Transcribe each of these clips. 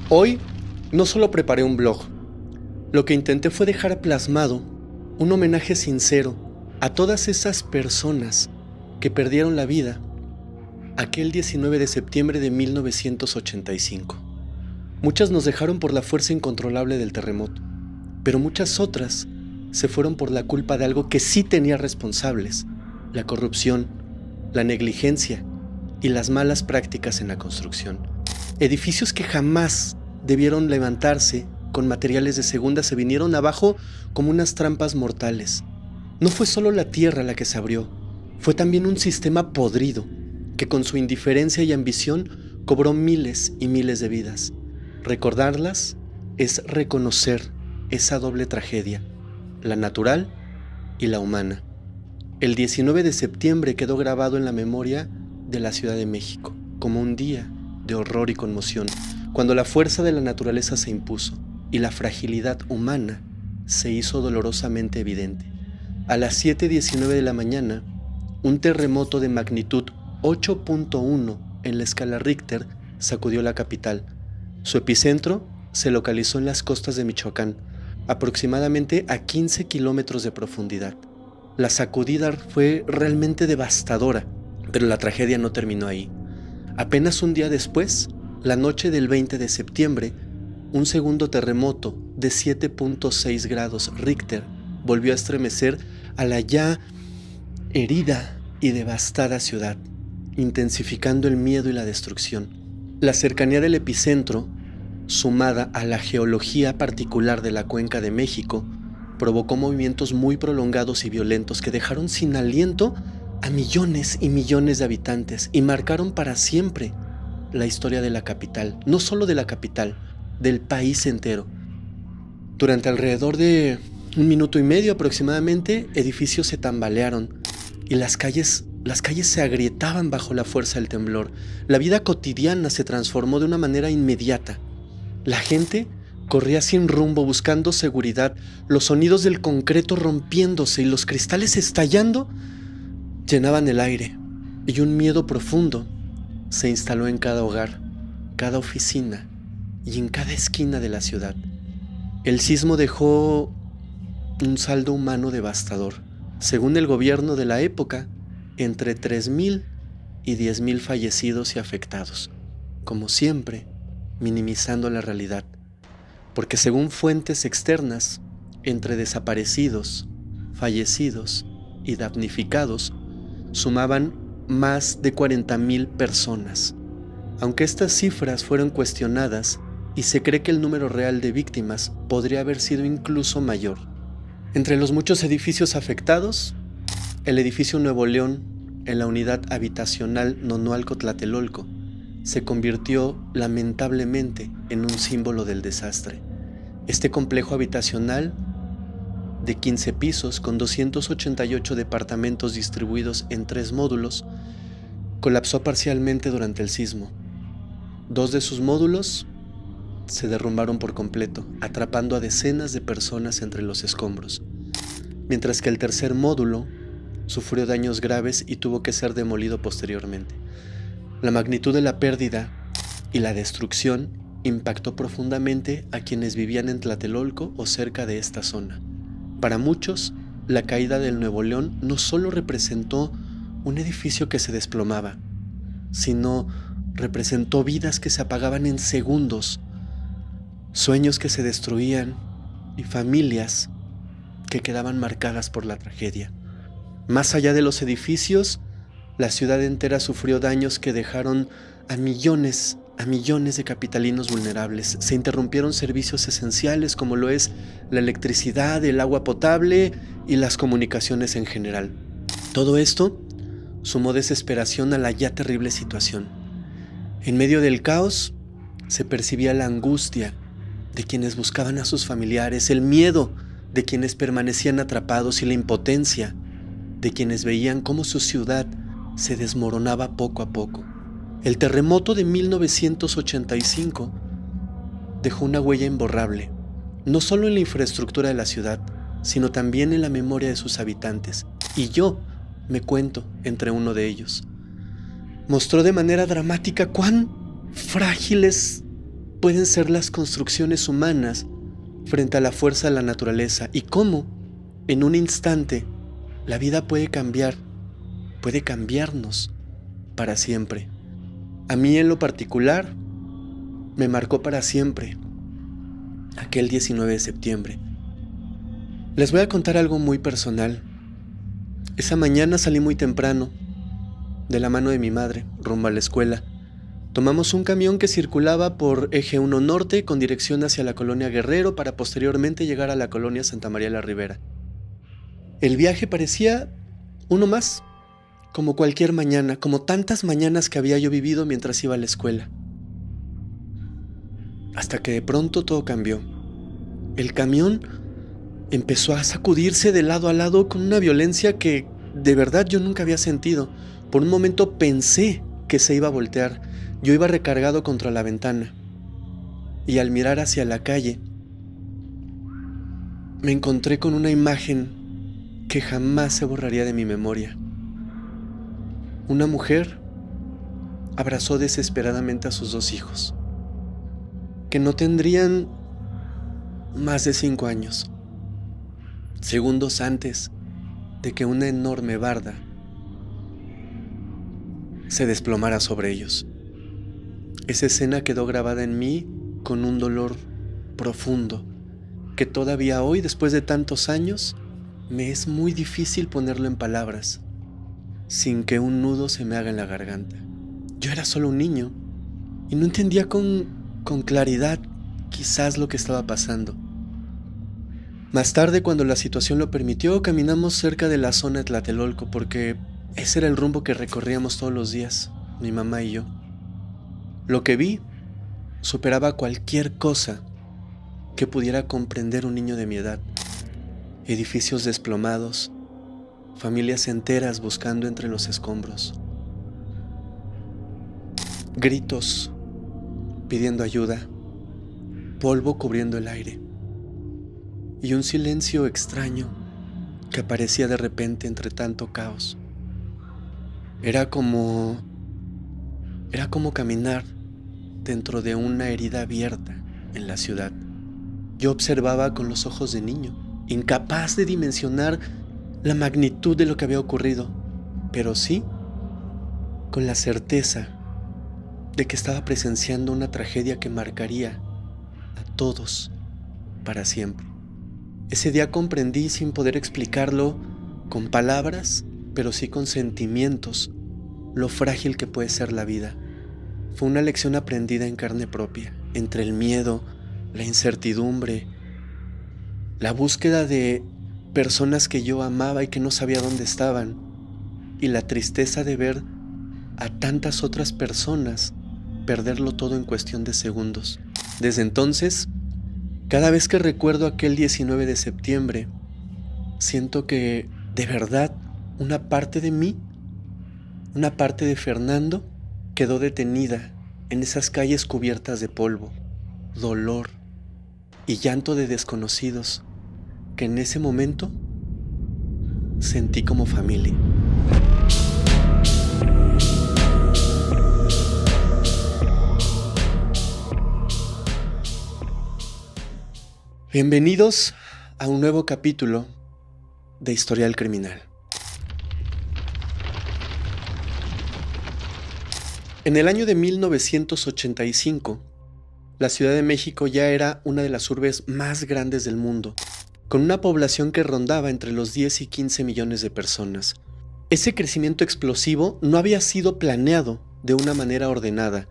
Hoy no solo preparé un blog, lo que intenté fue dejar plasmado un homenaje sincero a todas esas personas que perdieron la vida aquel 19 de septiembre de 1985. Muchas nos dejaron por la fuerza incontrolable del terremoto, pero muchas otras se fueron por la culpa de algo que sí tenía responsables: la corrupción, la negligencia y las malas prácticas en la construcción. Edificios que jamás debieron levantarse con materiales de segunda se vinieron abajo como unas trampas mortales. No fue solo la tierra la que se abrió, fue también un sistema podrido que con su indiferencia y ambición cobró miles y miles de vidas. Recordarlas es reconocer esa doble tragedia, la natural y la humana. El 19 de septiembre quedó grabado en la memoria de la Ciudad de México como un día de horror y conmoción, cuando la fuerza de la naturaleza se impuso y la fragilidad humana se hizo dolorosamente evidente. A las 7:19 de la mañana, un terremoto de magnitud 8.1 en la escala Richter sacudió la capital. Su epicentro se localizó en las costas de Michoacán, aproximadamente a 15 kilómetros de profundidad. La sacudida fue realmente devastadora, pero la tragedia no terminó ahí. Apenas un día después, la noche del 20 de septiembre, un segundo terremoto de 7.6 grados Richter volvió a estremecer a la ya herida y devastada ciudad, intensificando el miedo y la destrucción. La cercanía del epicentro, sumada a la geología particular de la Cuenca de México, provocó movimientos muy prolongados y violentos que dejaron sin aliento a millones y millones de habitantes y marcaron para siempre la historia de la capital, no solo de la capital, del país entero. Durante alrededor de 1 minuto y medio aproximadamente, edificios se tambalearon y las calles se agrietaban bajo la fuerza del temblor. La vida cotidiana se transformó de una manera inmediata. La gente corría sin rumbo buscando seguridad, los sonidos del concreto rompiéndose y los cristales estallando llenaban el aire, y un miedo profundo se instaló en cada hogar, cada oficina y en cada esquina de la ciudad. El sismo dejó un saldo humano devastador. Según el gobierno de la época, entre 3,000 y 10,000 fallecidos y afectados, como siempre, minimizando la realidad, porque según fuentes externas, entre desaparecidos, fallecidos y damnificados, sumaban más de 40,000 personas. Aunque estas cifras fueron cuestionadas y se cree que el número real de víctimas podría haber sido incluso mayor. Entre los muchos edificios afectados, el edificio Nuevo León, en la unidad habitacional Nonoalco-Tlatelolco, se convirtió lamentablemente en un símbolo del desastre. Este complejo habitacional de 15 pisos con 288 departamentos distribuidos en 3 módulos colapsó parcialmente durante el sismo. 2 de sus módulos se derrumbaron por completo, atrapando a decenas de personas entre los escombros, mientras que el tercer módulo sufrió daños graves y tuvo que ser demolido posteriormente. La magnitud de la pérdida y la destrucción impactó profundamente a quienes vivían en Tlatelolco o cerca de esta zona. Para muchos, la caída del Nuevo León no solo representó un edificio que se desplomaba, sino representó vidas que se apagaban en segundos, sueños que se destruían y familias que quedaban marcadas por la tragedia. Más allá de los edificios, la ciudad entera sufrió daños que dejaron a millones de capitalinos vulnerables. Se interrumpieron servicios esenciales como lo es la electricidad, el agua potable y las comunicaciones en general. Todo esto sumó desesperación a la ya terrible situación. En medio del caos se percibía la angustia de quienes buscaban a sus familiares, el miedo de quienes permanecían atrapados y la impotencia de quienes veían cómo su ciudad se desmoronaba poco a poco. El terremoto de 1985 dejó una huella imborrable, no solo en la infraestructura de la ciudad, sino también en la memoria de sus habitantes, y yo me cuento entre uno de ellos. Mostró de manera dramática cuán frágiles pueden ser las construcciones humanas frente a la fuerza de la naturaleza y cómo, en un instante, la vida puede cambiarnos para siempre. A mí en lo particular, me marcó para siempre aquel 19 de septiembre. Les voy a contar algo muy personal. Esa mañana salí muy temprano, de la mano de mi madre, rumbo a la escuela. Tomamos un camión que circulaba por Eje 1 Norte con dirección hacia la colonia Guerrero para posteriormente llegar a la colonia Santa María la Ribera. El viaje parecía uno más, como cualquier mañana, como tantas mañanas que había yo vivido mientras iba a la escuela. Hasta que de pronto todo cambió. El camión empezó a sacudirse de lado a lado con una violencia que de verdad yo nunca había sentido. Por un momento pensé que se iba a voltear. Yo iba recargado contra la ventana. Y al mirar hacia la calle, me encontré con una imagen que jamás se borraría de mi memoria. Una mujer abrazó desesperadamente a sus 2 hijos, que no tendrían más de 5 años, segundos antes de que una enorme barda se desplomara sobre ellos. Esa escena quedó grabada en mí con un dolor profundo, que todavía hoy, después de tantos años, me es muy difícil ponerlo en palabras, sin que un nudo se me haga en la garganta. Yo era solo un niño y no entendía con claridad quizás lo que estaba pasando. Más tarde, cuando la situación lo permitió, caminamos cerca de la zona de Tlatelolco porque ese era el rumbo que recorríamos todos los días, mi mamá y yo. Lo que vi superaba cualquier cosa que pudiera comprender un niño de mi edad. Edificios desplomados, familias enteras buscando entre los escombros, gritos pidiendo ayuda, polvo cubriendo el aire y un silencio extraño que aparecía de repente entre tanto caos. Era como caminar dentro de una herida abierta en la ciudad. Yo observaba con los ojos de niño, incapaz de dimensionar la magnitud de lo que había ocurrido, pero sí con la certeza de que estaba presenciando una tragedia que marcaría a todos para siempre. Ese día comprendí, sin poder explicarlo con palabras, pero sí con sentimientos, lo frágil que puede ser la vida. Fue una lección aprendida en carne propia, entre el miedo, la incertidumbre, la búsqueda de personas que yo amaba y que no sabía dónde estaban, y la tristeza de ver a tantas otras personas perderlo todo en cuestión de segundos. Desde entonces, cada vez que recuerdo aquel 19 de septiembre, siento que, de verdad, una parte de mí, una parte de Fernando, quedó detenida en esas calles cubiertas de polvo, dolor y llanto de desconocidos que en ese momento sentí como familia. Bienvenidos a un nuevo capítulo de Historial Criminal. En el año de 1985, la Ciudad de México ya era una de las urbes más grandes del mundo, con una población que rondaba entre los 10 y 15 millones de personas. Ese crecimiento explosivo no había sido planeado de una manera ordenada.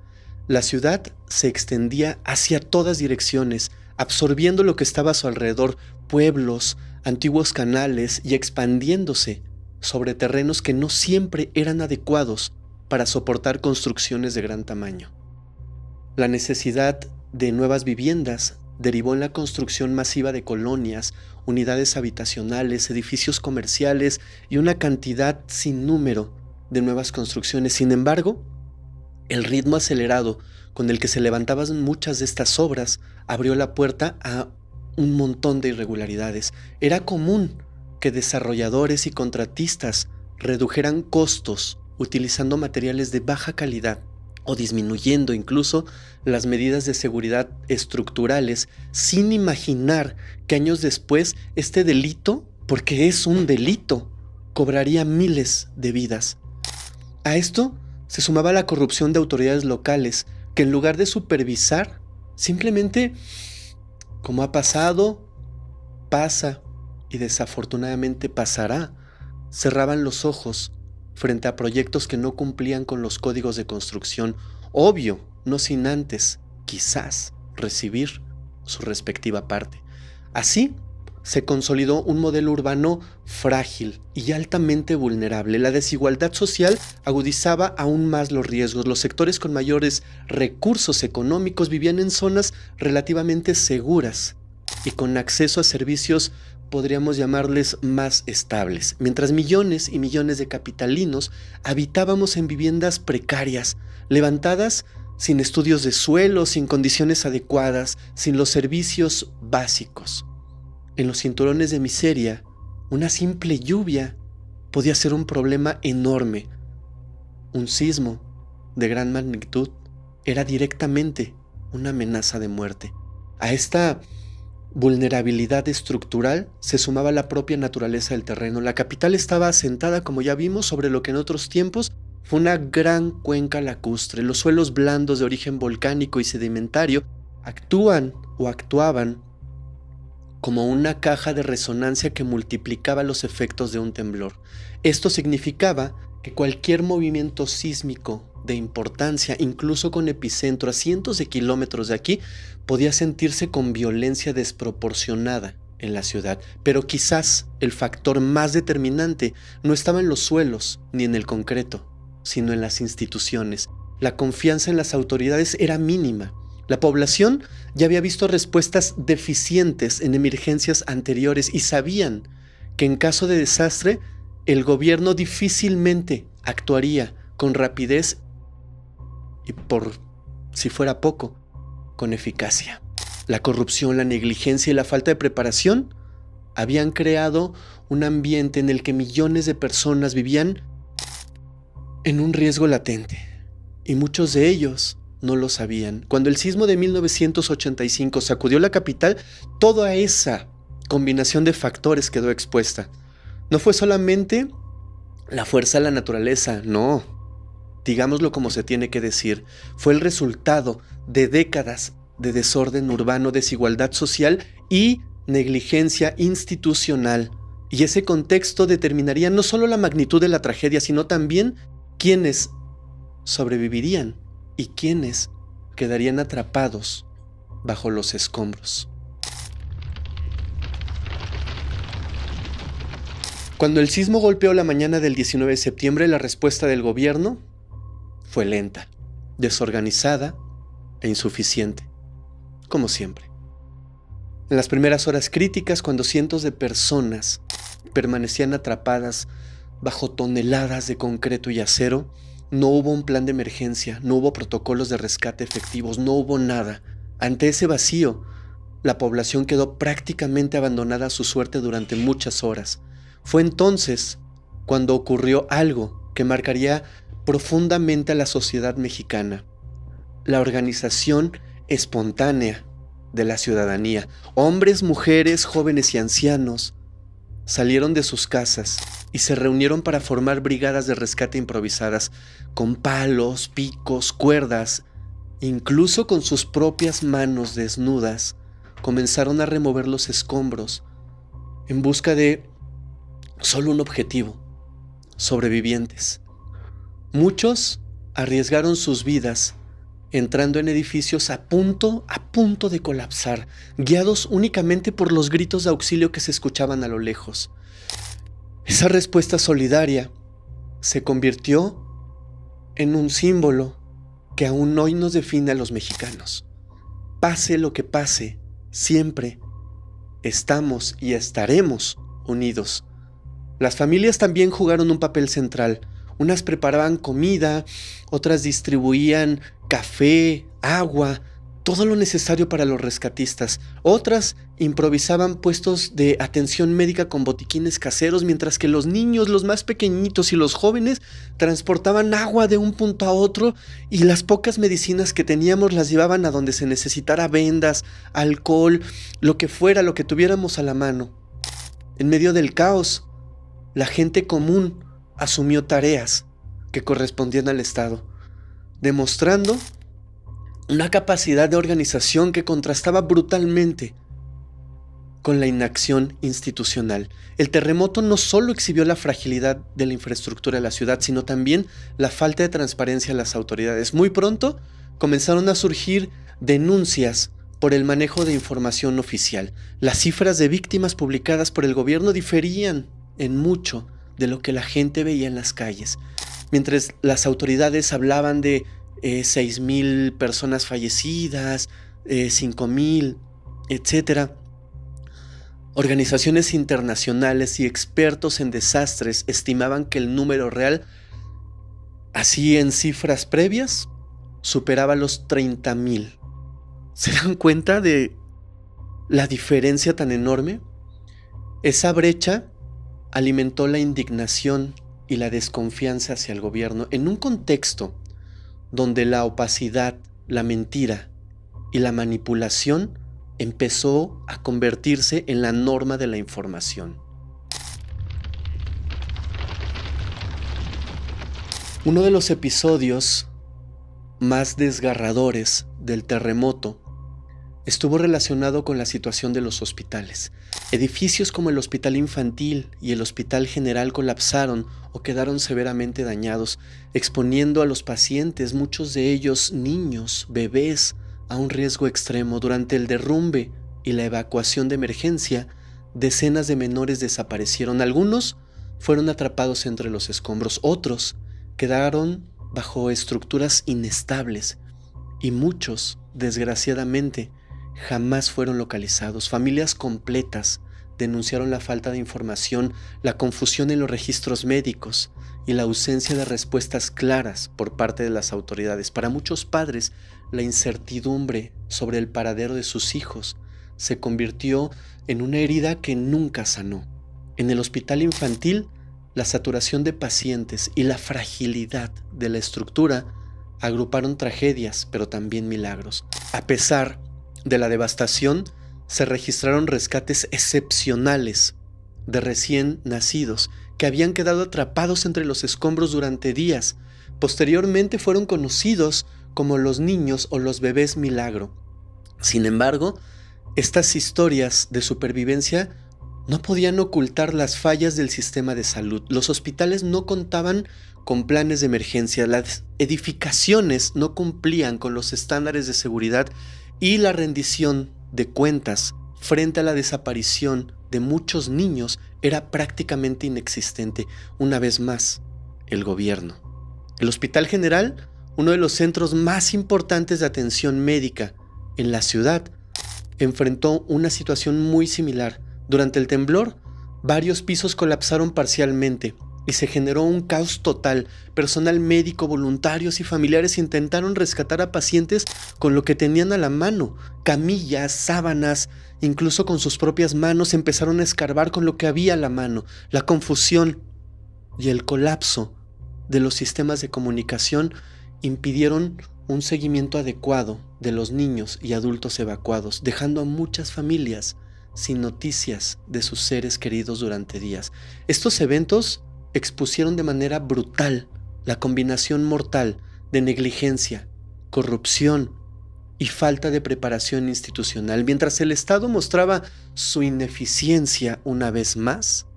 La ciudad se extendía hacia todas direcciones, absorbiendo lo que estaba a su alrededor, pueblos, antiguos canales, y expandiéndose sobre terrenos que no siempre eran adecuados para soportar construcciones de gran tamaño. La necesidad de nuevas viviendas derivó en la construcción masiva de colonias, unidades habitacionales, edificios comerciales y una cantidad sin número de nuevas construcciones. Sin embargo, el ritmo acelerado con el que se levantaban muchas de estas obras abrió la puerta a un montón de irregularidades. Era común que desarrolladores y contratistas redujeran costos utilizando materiales de baja calidad o disminuyendo incluso las medidas de seguridad estructurales, sin imaginar que años después este delito, porque es un delito, cobraría miles de vidas. A esto se sumaba la corrupción de autoridades locales, que en lugar de supervisar, simplemente, como ha pasado, pasa y desafortunadamente pasará, cerraban los ojos frente a proyectos que no cumplían con los códigos de construcción, obvio, no sin antes, quizás, recibir su respectiva parte. Así se consolidó un modelo urbano frágil y altamente vulnerable. La desigualdad social agudizaba aún más los riesgos. Los sectores con mayores recursos económicos vivían en zonas relativamente seguras y con acceso a servicios, podríamos llamarles, más estables, mientras millones y millones de capitalinos habitábamos en viviendas precarias, levantadas sin estudios de suelo, sin condiciones adecuadas, sin los servicios básicos. En los cinturones de miseria, una simple lluvia podía ser un problema enorme. Un sismo de gran magnitud era directamente una amenaza de muerte. A esta vulnerabilidad estructural se sumaba la propia naturaleza del terreno. La capital estaba asentada, como ya vimos, sobre lo que en otros tiempos fue una gran cuenca lacustre. Los suelos blandos de origen volcánico y sedimentario actuaban como una caja de resonancia que multiplicaba los efectos de un temblor. Esto significaba que cualquier movimiento sísmico de importancia, incluso con epicentro a cientos de kilómetros de aquí, podía sentirse con violencia desproporcionada en la ciudad. Pero quizás el factor más determinante no estaba en los suelos ni en el concreto, sino en las instituciones. La confianza en las autoridades era mínima. La población ya había visto respuestas deficientes en emergencias anteriores y sabían que en caso de desastre, el gobierno difícilmente actuaría con rapidez y, por si fuera poco, con eficacia. La corrupción, la negligencia y la falta de preparación habían creado un ambiente en el que millones de personas vivían en un riesgo latente, y muchos de ellos no lo sabían. Cuando el sismo de 1985 sacudió la capital, toda esa combinación de factores quedó expuesta. No fue solamente la fuerza de la naturaleza, no. Digámoslo como se tiene que decir, fue el resultado de décadas de desorden urbano, desigualdad social y negligencia institucional. Y ese contexto determinaría no solo la magnitud de la tragedia, sino también quiénes sobrevivirían y quiénes quedarían atrapados bajo los escombros. Cuando el sismo golpeó la mañana del 19 de septiembre, la respuesta del gobierno fue lenta, desorganizada e insuficiente, como siempre. En las primeras horas críticas, cuando cientos de personas permanecían atrapadas bajo toneladas de concreto y acero, no hubo un plan de emergencia, no hubo protocolos de rescate efectivos, no hubo nada. Ante ese vacío, la población quedó prácticamente abandonada a su suerte durante muchas horas. Fue entonces cuando ocurrió algo que marcaría profundamente a la sociedad mexicana: la organización espontánea de la ciudadanía. Hombres, mujeres, jóvenes y ancianos salieron de sus casas y se reunieron para formar brigadas de rescate improvisadas, con palos, picos, cuerdas, incluso con sus propias manos desnudas. Comenzaron a remover los escombros en busca de solo un objetivo: sobrevivientes. Muchos arriesgaron sus vidas entrando en edificios a punto de colapsar, guiados únicamente por los gritos de auxilio que se escuchaban a lo lejos. Esa respuesta solidaria se convirtió en un símbolo que aún hoy nos define a los mexicanos. Pase lo que pase, siempre estamos y estaremos unidos. Las familias también jugaron un papel central. Unas preparaban comida, otras distribuían café, agua, todo lo necesario para los rescatistas. Otras improvisaban puestos de atención médica con botiquines caseros, mientras que los niños, los más pequeñitos y los jóvenes transportaban agua de un punto a otro, y las pocas medicinas que teníamos las llevaban a donde se necesitara: vendas, alcohol, lo que fuera, lo que tuviéramos a la mano. En medio del caos, la gente común asumió tareas que correspondían al Estado, demostrando una capacidad de organización que contrastaba brutalmente con la inacción institucional. El terremoto no solo exhibió la fragilidad de la infraestructura de la ciudad, sino también la falta de transparencia de las autoridades. Muy pronto comenzaron a surgir denuncias por el manejo de información oficial. Las cifras de víctimas publicadas por el gobierno diferían en mucho de lo que la gente veía en las calles. Mientras las autoridades hablaban de 6,000 personas fallecidas, 5,000, etc. Organizaciones internacionales y expertos en desastres estimaban que el número real, así en cifras previas, superaba los 30,000. ¿Se dan cuenta de la diferencia tan enorme? Esa brecha alimentó la indignación y la desconfianza hacia el gobierno en un contexto donde la opacidad, la mentira y la manipulación empezó a convertirse en la norma de la información. Uno de los episodios más desgarradores del terremoto estuvo relacionado con la situación de los hospitales. Edificios como el Hospital Infantil y el Hospital General colapsaron o quedaron severamente dañados, exponiendo a los pacientes, muchos de ellos niños, bebés, a un riesgo extremo. Durante el derrumbe y la evacuación de emergencia, decenas de menores desaparecieron. Algunos fueron atrapados entre los escombros, otros quedaron bajo estructuras inestables y muchos, desgraciadamente, jamás fueron localizados. Familias completas denunciaron la falta de información, la confusión en los registros médicos y la ausencia de respuestas claras por parte de las autoridades. Para muchos padres, la incertidumbre sobre el paradero de sus hijos se convirtió en una herida que nunca sanó. En el hospital infantil, la saturación de pacientes y la fragilidad de la estructura agruparon tragedias, pero también milagros. A pesar de la devastación, se registraron rescates excepcionales de recién nacidos que habían quedado atrapados entre los escombros durante días. Posteriormente fueron conocidos como los niños o los bebés milagro. Sin embargo, estas historias de supervivencia no podían ocultar las fallas del sistema de salud. Los hospitales no contaban con planes de emergencia, las edificaciones no cumplían con los estándares de seguridad y la rendición de cuentas frente a la desaparición de muchos niños era prácticamente inexistente. Una vez más, el gobierno. El Hospital General, uno de los centros más importantes de atención médica en la ciudad, enfrentó una situación muy similar. Durante el temblor, varios pisos colapsaron parcialmente y se generó un caos total. Personal médico, voluntarios y familiares intentaron rescatar a pacientes con lo que tenían a la mano: camillas, sábanas, incluso con sus propias manos empezaron a escarbar con lo que había a la mano. La confusión y el colapso de los sistemas de comunicación impidieron un seguimiento adecuado de los niños y adultos evacuados, dejando a muchas familias sin noticias de sus seres queridos durante días. Estos eventos expusieron de manera brutal la combinación mortal de negligencia, corrupción y falta de preparación institucional. Mientras el Estado mostraba su ineficiencia una vez más,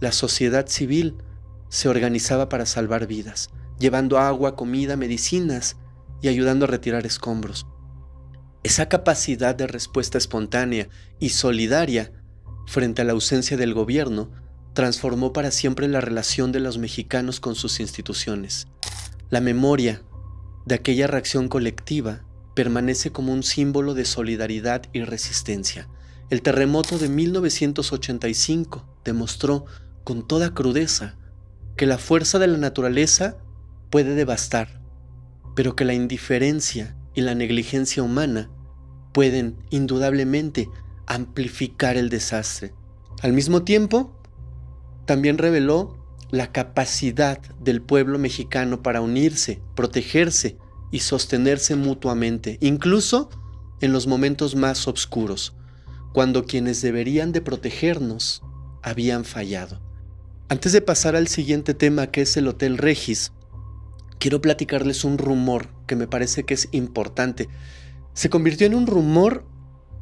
la sociedad civil se organizaba para salvar vidas, llevando agua, comida, medicinas y ayudando a retirar escombros. Esa capacidad de respuesta espontánea y solidaria frente a la ausencia del gobierno transformó para siempre la relación de los mexicanos con sus instituciones. La memoria de aquella reacción colectiva permanece como un símbolo de solidaridad y resistencia. El terremoto de 1985 demostró con toda crudeza que la fuerza de la naturaleza puede devastar, pero que la indiferencia y la negligencia humana pueden indudablemente amplificar el desastre. Al mismo tiempo, también reveló la capacidad del pueblo mexicano para unirse, protegerse y sostenerse mutuamente, incluso en los momentos más oscuros, cuando quienes deberían de protegernos habían fallado. Antes de pasar al siguiente tema, que es el Hotel Regis, quiero platicarles un rumor que me parece que es importante. Se convirtió en un rumor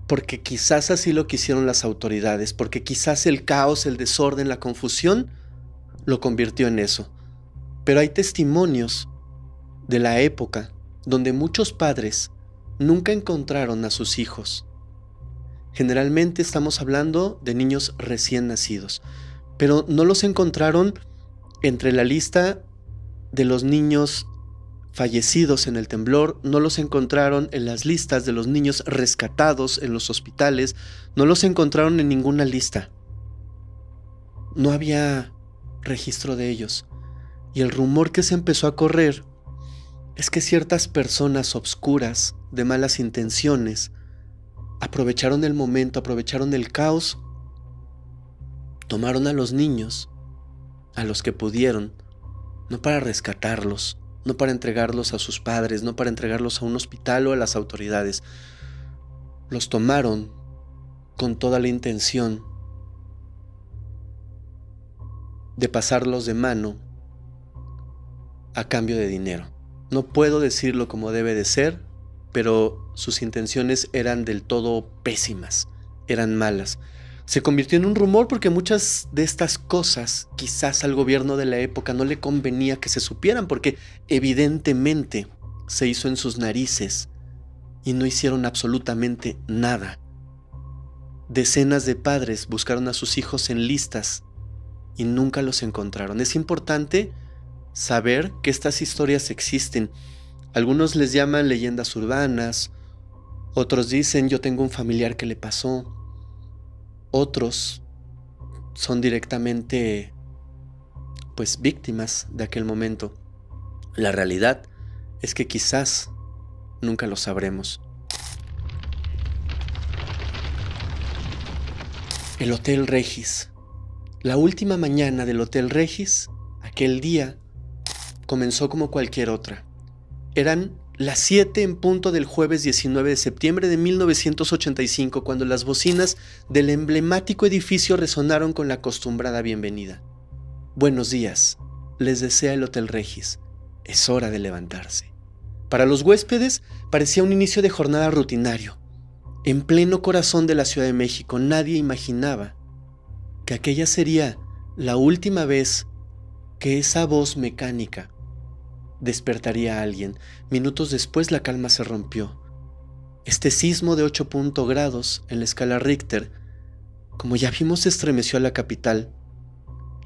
porque quizás así lo quisieron las autoridades, porque quizás el caos, el desorden, la confusión lo convirtió en eso. Pero hay testimonios de la época donde muchos padres nunca encontraron a sus hijos. Generalmente estamos hablando de niños recién nacidos, pero no los encontraron entre la lista de los niños fallecidos en el temblor, no los encontraron en las listas de los niños rescatados en los hospitales, no los encontraron en ninguna lista. No había registro de ellos. Y el rumor que se empezó a correr es que ciertas personas obscuras, de malas intenciones, aprovecharon el momento, aprovecharon el caos, tomaron a los niños, a los que pudieron, no para rescatarlos, no para entregarlos a sus padres, no para entregarlos a un hospital o a las autoridades. Los tomaron con toda la intención de pasarlos de mano a cambio de dinero. No puedo decirlo como debe de ser, pero sus intenciones eran del todo pésimas, eran malas. Se convirtió en un rumor porque muchas de estas cosas quizás al gobierno de la época no le convenía que se supieran, porque evidentemente se hizo en sus narices y no hicieron absolutamente nada. Decenas de padres buscaron a sus hijos en listas y nunca los encontraron. Es importante saber que estas historias existen. Algunos les llaman leyendas urbanas, otros dicen yo tengo un familiar que le pasó, otros son directamente víctimas de aquel momento. La realidad es que quizás nunca lo sabremos. El Hotel Regis. La última mañana del Hotel Regis, aquel día, comenzó como cualquier otra. Eran las 7 en punto del jueves 19 de septiembre de 1985 cuando las bocinas del emblemático edificio resonaron con la acostumbrada bienvenida. Buenos días, les desea el Hotel Regis. Es hora de levantarse. Para los huéspedes parecía un inicio de jornada rutinario. En pleno corazón de la Ciudad de México, nadie imaginaba que aquella sería la última vez que esa voz mecánica despertaría a alguien. Minutos después la calma se rompió. Este sismo de 8 grados en la escala Richter, como ya vimos, estremeció a la capital.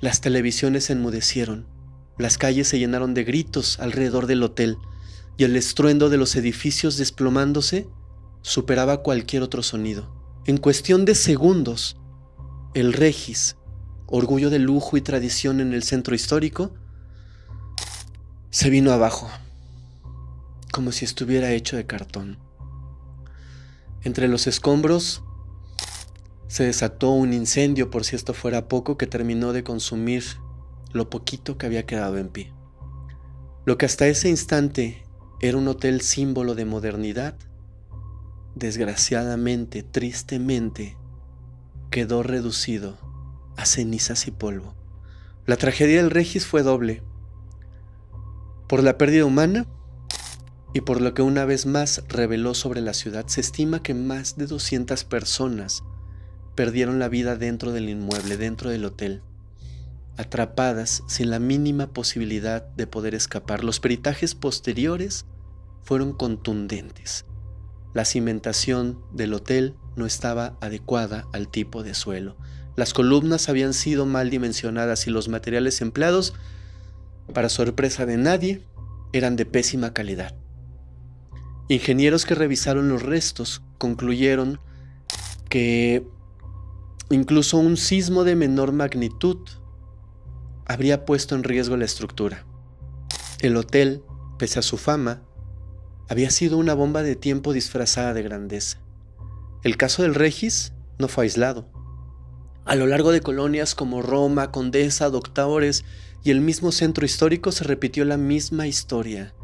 Las televisiones se enmudecieron, las calles se llenaron de gritos alrededor del hotel y el estruendo de los edificios desplomándose superaba cualquier otro sonido. En cuestión de segundos, el Regis, orgullo de lujo y tradición en el centro histórico, se vino abajo, como si estuviera hecho de cartón. Entre los escombros se desató un incendio, por si esto fuera poco, que terminó de consumir lo poquito que había quedado en pie. Lo que hasta ese instante era un hotel símbolo de modernidad, desgraciadamente, tristemente, quedó reducido a cenizas y polvo. La tragedia del Regis fue doble, por la pérdida humana y por lo que una vez más reveló sobre la ciudad. Se estima que más de 200 personas perdieron la vida dentro del inmueble, dentro del hotel, atrapadas sin la mínima posibilidad de poder escapar. Los peritajes posteriores fueron contundentes. La cimentación del hotel no estaba adecuada al tipo de suelo. Las columnas habían sido mal dimensionadas y los materiales empleados, para sorpresa de nadie, eran de pésima calidad. Ingenieros que revisaron los restos concluyeron que incluso un sismo de menor magnitud habría puesto en riesgo la estructura. El hotel, pese a su fama, había sido una bomba de tiempo disfrazada de grandeza. El caso del Regis no fue aislado. A lo largo de colonias como Roma, Condesa, Doctores y el mismo centro histórico se repitió la misma historia.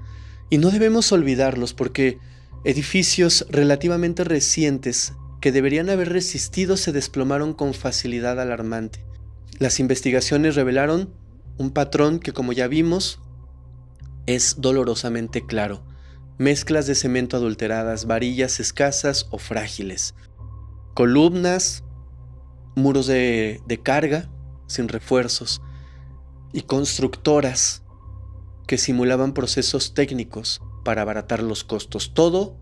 Y no debemos olvidarlos porque edificios relativamente recientes que deberían haber resistido se desplomaron con facilidad alarmante. Las investigaciones revelaron un patrón que, como ya vimos, es dolorosamente claro. Mezclas de cemento adulteradas, varillas escasas o frágiles, columnas, muros de carga sin refuerzos y constructoras que simulaban procesos técnicos para abaratar los costos. Todo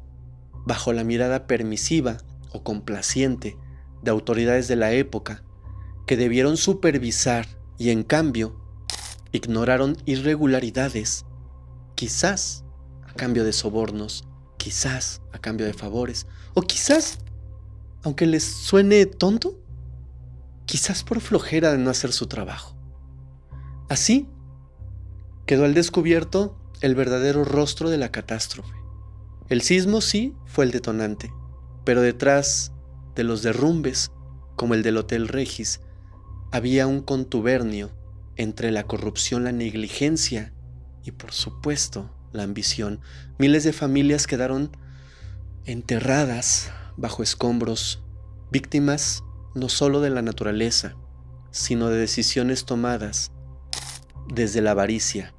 bajo la mirada permisiva o complaciente de autoridades de la época que debieron supervisar y en cambio ignoraron irregularidades, quizás a cambio de sobornos, quizás a cambio de favores, o quizás, aunque les suene tonto, quizás por flojera de no hacer su trabajo. Así quedó al descubierto el verdadero rostro de la catástrofe. El sismo sí fue el detonante, pero detrás de los derrumbes, como el del Hotel Regis, había un contubernio entre la corrupción, la negligencia y, por supuesto, la ambición. Miles de familias quedaron enterradas bajo escombros, víctimas no solo de la naturaleza, sino de decisiones tomadas desde la avaricia.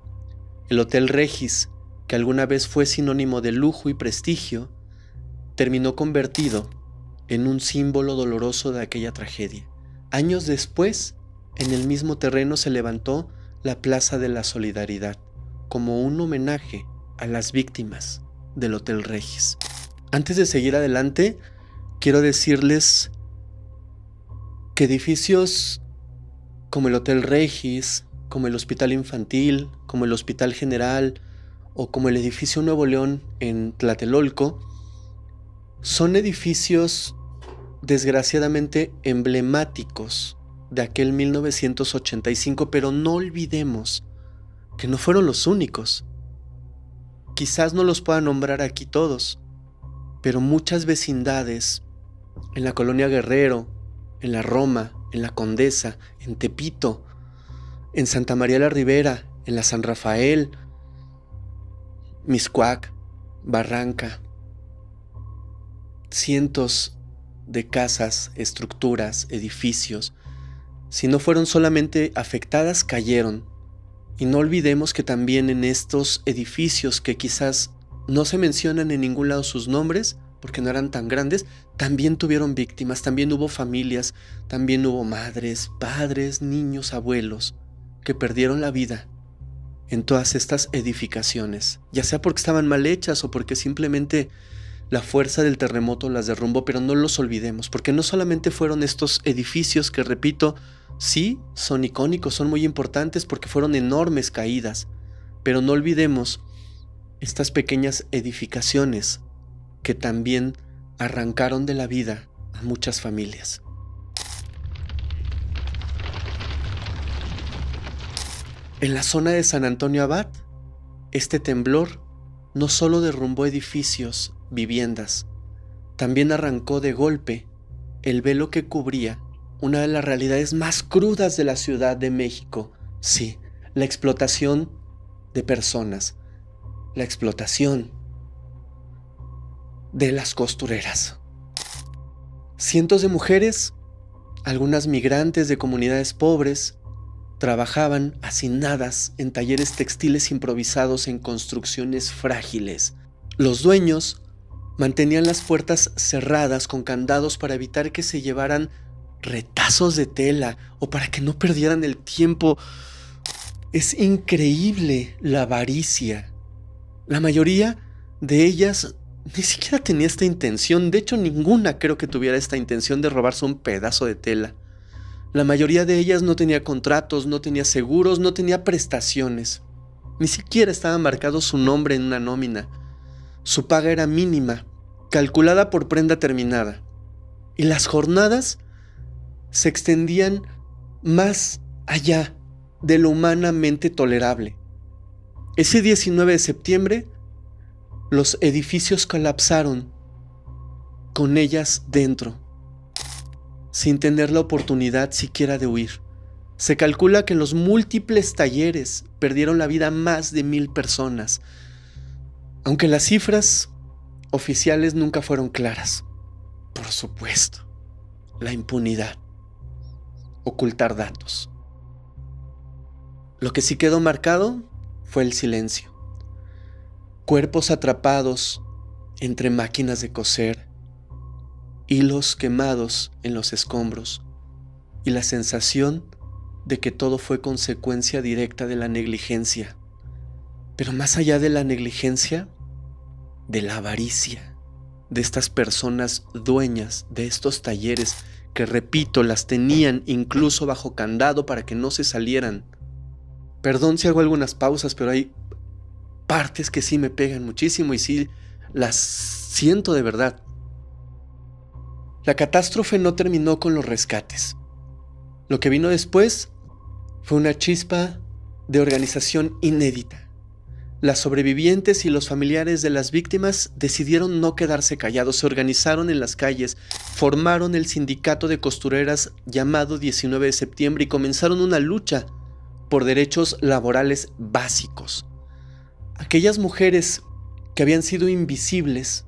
El Hotel Regis, que alguna vez fue sinónimo de lujo y prestigio, terminó convertido en un símbolo doloroso de aquella tragedia. Años después, en el mismo terreno se levantó la Plaza de la Solidaridad, como un homenaje a las víctimas del Hotel Regis. Antes de seguir adelante, quiero decirles que edificios como el Hotel Regis, como el Hospital Infantil, como el Hospital General o como el edificio Nuevo León en Tlatelolco, son edificios desgraciadamente emblemáticos de aquel 1985, pero no olvidemos que no fueron los únicos. Quizás no los pueda nombrar aquí todos, pero muchas vecindades en la Colonia Guerrero, en la Roma, en la Condesa, en Tepito, en Santa María la Ribera, en la San Rafael, Mixcoac, Barranca, cientos de casas, estructuras, edificios, si no fueron solamente afectadas, cayeron. Y no olvidemos que también en estos edificios que quizás no se mencionan en ningún lado sus nombres, porque no eran tan grandes, también tuvieron víctimas, también hubo familias, también hubo madres, padres, niños, abuelos, que perdieron la vida en todas estas edificaciones, ya sea porque estaban mal hechas o porque simplemente la fuerza del terremoto las derrumbó. Pero no los olvidemos, porque no solamente fueron estos edificios que, repito, sí son icónicos, son muy importantes porque fueron enormes caídas, pero no olvidemos estas pequeñas edificaciones que también arrancaron de la vida a muchas familias. En la zona de San Antonio Abad, este temblor no solo derrumbó edificios, viviendas, también arrancó de golpe el velo que cubría una de las realidades más crudas de la Ciudad de México. Sí, la explotación de personas, la explotación de las costureras. Cientos de mujeres, algunas migrantes de comunidades pobres, trabajaban hacinadas en talleres textiles improvisados en construcciones frágiles. Los dueños mantenían las puertas cerradas con candados para evitar que se llevaran retazos de tela o para que no perdieran el tiempo. Es increíble la avaricia. La mayoría de ellas ni siquiera tenía esta intención. De hecho, ninguna creo que tuviera esta intención de robarse un pedazo de tela. La mayoría de ellas no tenía contratos, no tenía seguros, no tenía prestaciones. Ni siquiera estaba marcado su nombre en una nómina. Su paga era mínima, calculada por prenda terminada. Y las jornadas se extendían más allá de lo humanamente tolerable. Ese 19 de septiembre, los edificios colapsaron con ellas dentro, sin tener la oportunidad siquiera de huir. Se calcula que en los múltiples talleres perdieron la vida más de 1,000 personas, aunque las cifras oficiales nunca fueron claras. Por supuesto, la impunidad, ocultar datos. Lo que sí quedó marcado fue el silencio. Cuerpos atrapados entre máquinas de coser, hilos quemados en los escombros y la sensación de que todo fue consecuencia directa de la negligencia. Pero más allá de la negligencia, de la avaricia de estas personas dueñas de estos talleres que, repito, las tenían incluso bajo candado para que no se salieran. Perdón si hago algunas pausas, pero hay partes que sí me pegan muchísimo y sí las siento de verdad. La catástrofe no terminó con los rescates. Lo que vino después fue una chispa de organización inédita. Las sobrevivientes y los familiares de las víctimas decidieron no quedarse callados, se organizaron en las calles, formaron el sindicato de costureras llamado 19 de septiembre y comenzaron una lucha por derechos laborales básicos. Aquellas mujeres que habían sido invisibles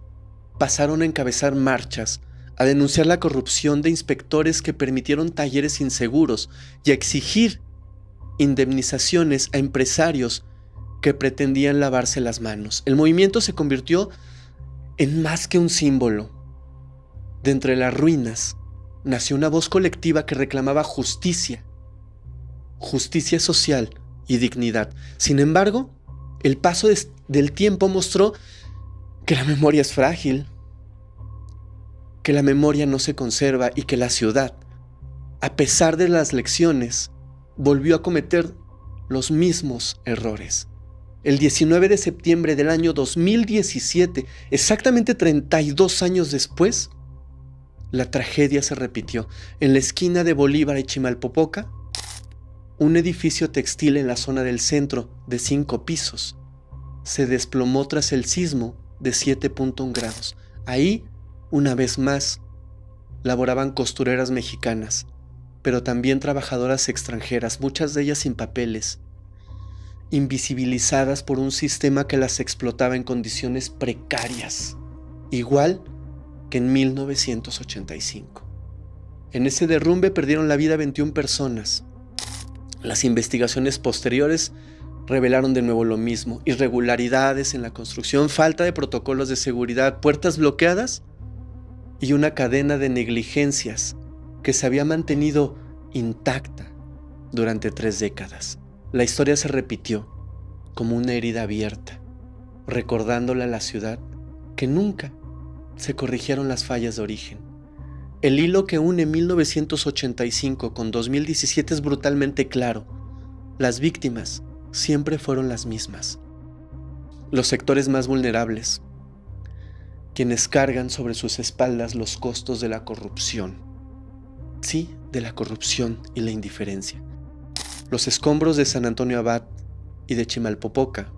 pasaron a encabezar marchas, a denunciar la corrupción de inspectores que permitieron talleres inseguros y a exigir indemnizaciones a empresarios que pretendían lavarse las manos. El movimiento se convirtió en más que un símbolo. De entre las ruinas nació una voz colectiva que reclamaba justicia, justicia social y dignidad. Sin embargo, el paso del tiempo mostró que la memoria es frágil, que la memoria no se conserva y que la ciudad, a pesar de las lecciones, volvió a cometer los mismos errores. El 19 de septiembre del año 2017, exactamente 32 años después, la tragedia se repitió. En la esquina de Bolívar y Chimalpopoca, un edificio textil en la zona del centro de 5 pisos se desplomó tras el sismo de 7.1 grados. Ahí, una vez más, laboraban costureras mexicanas, pero también trabajadoras extranjeras, muchas de ellas sin papeles, invisibilizadas por un sistema que las explotaba en condiciones precarias, igual que en 1985. En ese derrumbe perdieron la vida 21 personas. Las investigaciones posteriores revelaron de nuevo lo mismo: irregularidades en la construcción, falta de protocolos de seguridad, puertas bloqueadas y una cadena de negligencias que se había mantenido intacta durante 3 décadas. La historia se repitió como una herida abierta, recordándole a la ciudad que nunca se corrigieron las fallas de origen. El hilo que une 1985 con 2017 es brutalmente claro. Las víctimas siempre fueron las mismas. Los sectores más vulnerables, quienes cargan sobre sus espaldas los costos de la corrupción. Sí, de la corrupción y la indiferencia. Los escombros de San Antonio Abad y de Chimalpopoca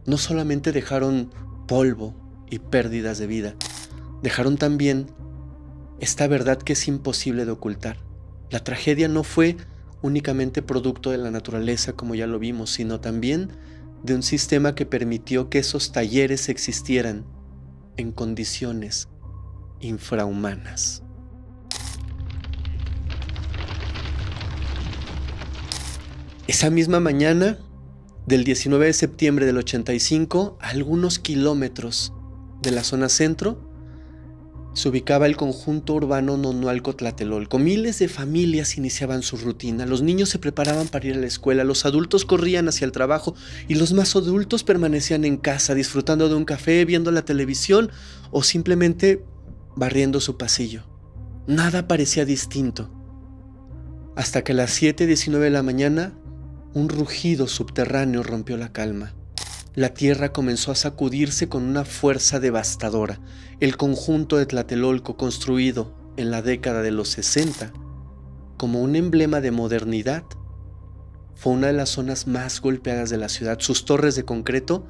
no solamente dejaron polvo y pérdidas de vida, dejaron también esta verdad que es imposible de ocultar. La tragedia no fue únicamente producto de la naturaleza, como ya lo vimos, sino también de un sistema que permitió que esos talleres existieran en condiciones infrahumanas. Esa misma mañana del 19 de septiembre del 85, a algunos kilómetros de la zona centro, se ubicaba el conjunto urbano Nonualco-Tlatelolco. Miles de familias iniciaban su rutina. Los niños se preparaban para ir a la escuela, los adultos corrían hacia el trabajo y los más adultos permanecían en casa disfrutando de un café, viendo la televisión o simplemente barriendo su pasillo. Nada parecía distinto. Hasta que a las 7:19 de la mañana, un rugido subterráneo rompió la calma. La tierra comenzó a sacudirse con una fuerza devastadora. El conjunto de Tlatelolco, construido en la década de los 60 como un emblema de modernidad, fue una de las zonas más golpeadas de la ciudad. Sus torres de concreto,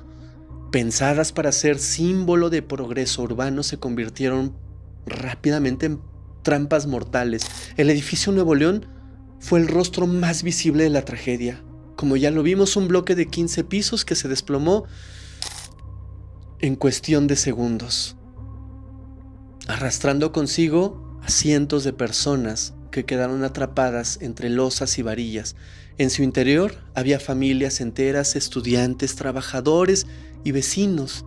pensadas para ser símbolo de progreso urbano, se convirtieron rápidamente en trampas mortales. El edificio Nuevo León fue el rostro más visible de la tragedia. Como ya lo vimos, un bloque de 15 pisos que se desplomó en cuestión de segundos, arrastrando consigo a cientos de personas que quedaron atrapadas entre losas y varillas. En su interior había familias enteras, estudiantes, trabajadores y vecinos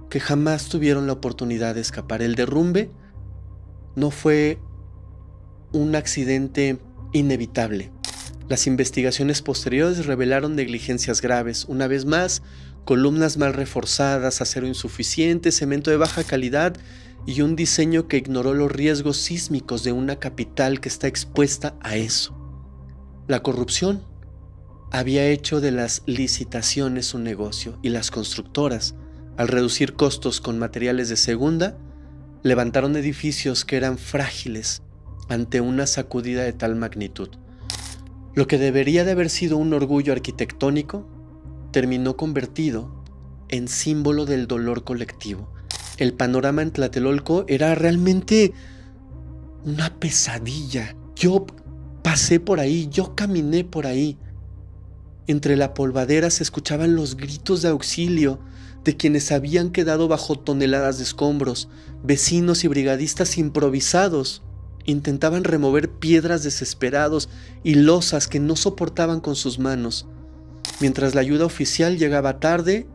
que jamás tuvieron la oportunidad de escapar. El derrumbe no fue un accidente inevitable. Las investigaciones posteriores revelaron negligencias graves. Una vez más, columnas mal reforzadas, acero insuficiente, cemento de baja calidad y un diseño que ignoró los riesgos sísmicos de una capital que está expuesta a eso. La corrupción había hecho de las licitaciones un negocio y las constructoras, al reducir costos con materiales de segunda, levantaron edificios que eran frágiles ante una sacudida de tal magnitud. Lo que debería de haber sido un orgullo arquitectónico terminó convertido en símbolo del dolor colectivo. El panorama en Tlatelolco era realmente una pesadilla. Yo pasé por ahí, yo caminé por ahí. Entre la polvadera se escuchaban los gritos de auxilio de quienes habían quedado bajo toneladas de escombros. Vecinos y brigadistas improvisados intentaban remover piedras desesperados y losas que no soportaban con sus manos, mientras la ayuda oficial llegaba tarde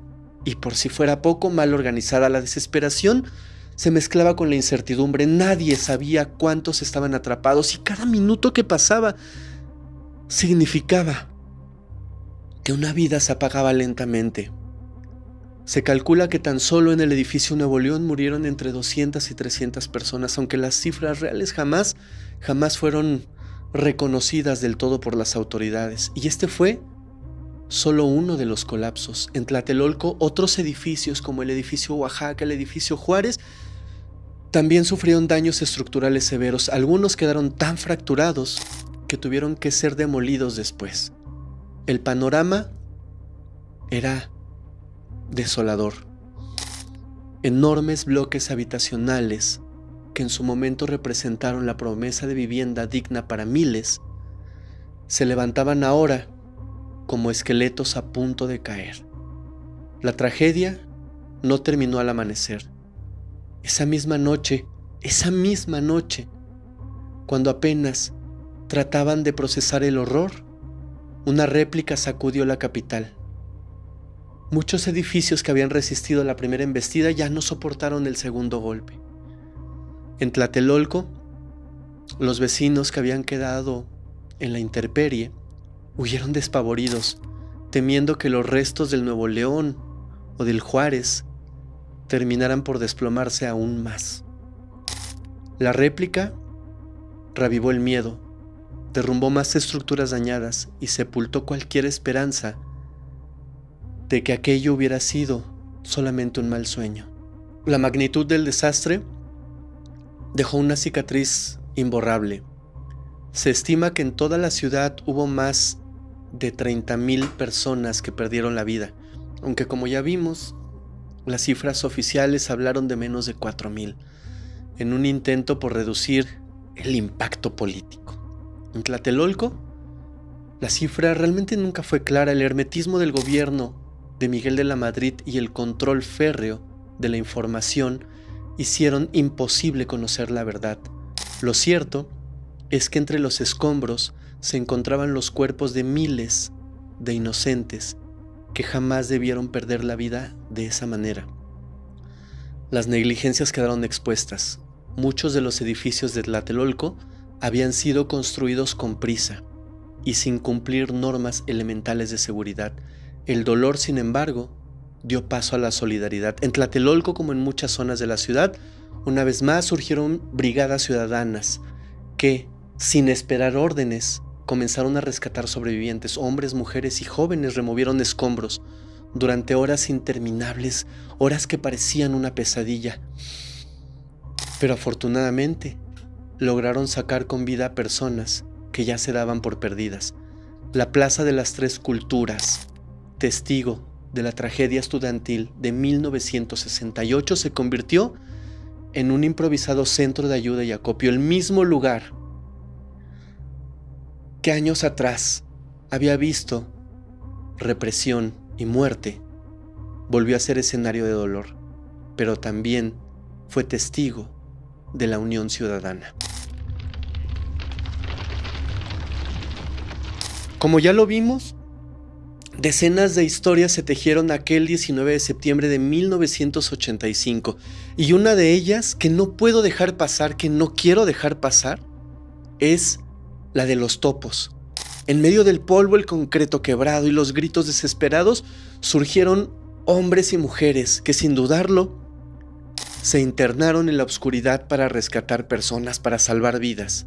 y, por si fuera poco, mal organizada. La desesperación se mezclaba con la incertidumbre. Nadie sabía cuántos estaban atrapados y cada minuto que pasaba significaba que una vida se apagaba lentamente. Se calcula que tan solo en el edificio Nuevo León murieron entre 200 y 300 personas, aunque las cifras reales jamás fueron reconocidas del todo por las autoridades. Y este fue solo uno de los colapsos. En Tlatelolco, otros edificios como el edificio Oaxaca, el edificio Juárez, también sufrieron daños estructurales severos. Algunos quedaron tan fracturados que tuvieron que ser demolidos después. El panorama era desolador. Enormes bloques habitacionales que en su momento representaron la promesa de vivienda digna para miles, se levantaban ahora como esqueletos a punto de caer. La tragedia no terminó al amanecer. Esa misma noche, cuando apenas trataban de procesar el horror, una réplica sacudió la capital. Muchos edificios que habían resistido la primera embestida ya no soportaron el segundo golpe. En Tlatelolco, los vecinos que habían quedado en la intemperie huyeron despavoridos, temiendo que los restos del Nuevo León o del Juárez terminaran por desplomarse aún más. La réplica revivó el miedo, derrumbó más estructuras dañadas y sepultó cualquier esperanza de que aquello hubiera sido solamente un mal sueño. La magnitud del desastre dejó una cicatriz imborrable. Se estima que en toda la ciudad hubo más de 30,000 personas que perdieron la vida, aunque como ya vimos, las cifras oficiales hablaron de menos de 4,000, en un intento por reducir el impacto político. En Tlatelolco, la cifra realmente nunca fue clara. El hermetismo del gobierno de Miguel de la Madrid y el control férreo de la información hicieron imposible conocer la verdad. Lo cierto es que entre los escombros se encontraban los cuerpos de miles de inocentes que jamás debieron perder la vida de esa manera. Las negligencias quedaron expuestas. Muchos de los edificios de Tlatelolco habían sido construidos con prisa y sin cumplir normas elementales de seguridad. El dolor, sin embargo, dio paso a la solidaridad. En Tlatelolco, como en muchas zonas de la ciudad, una vez más surgieron brigadas ciudadanas que, sin esperar órdenes, comenzaron a rescatar sobrevivientes. Hombres, mujeres y jóvenes removieron escombros durante horas interminables, horas que parecían una pesadilla. Pero afortunadamente, lograron sacar con vida a personas que ya se daban por perdidas. La Plaza de las Tres Culturas, testigo de la tragedia estudiantil de 1968, se convirtió en un improvisado centro de ayuda y acopio, el mismo lugar que años atrás había visto represión y muerte, volvió a ser escenario de dolor, pero también fue testigo de la unión ciudadana. Como ya lo vimos, decenas de historias se tejieron aquel 19 de septiembre de 1985, y una de ellas que no puedo dejar pasar, que no quiero dejar pasar, es la de los topos. En medio del polvo, el concreto quebrado y los gritos desesperados, surgieron hombres y mujeres que, sin dudarlo, se internaron en la oscuridad para rescatar personas, para salvar vidas.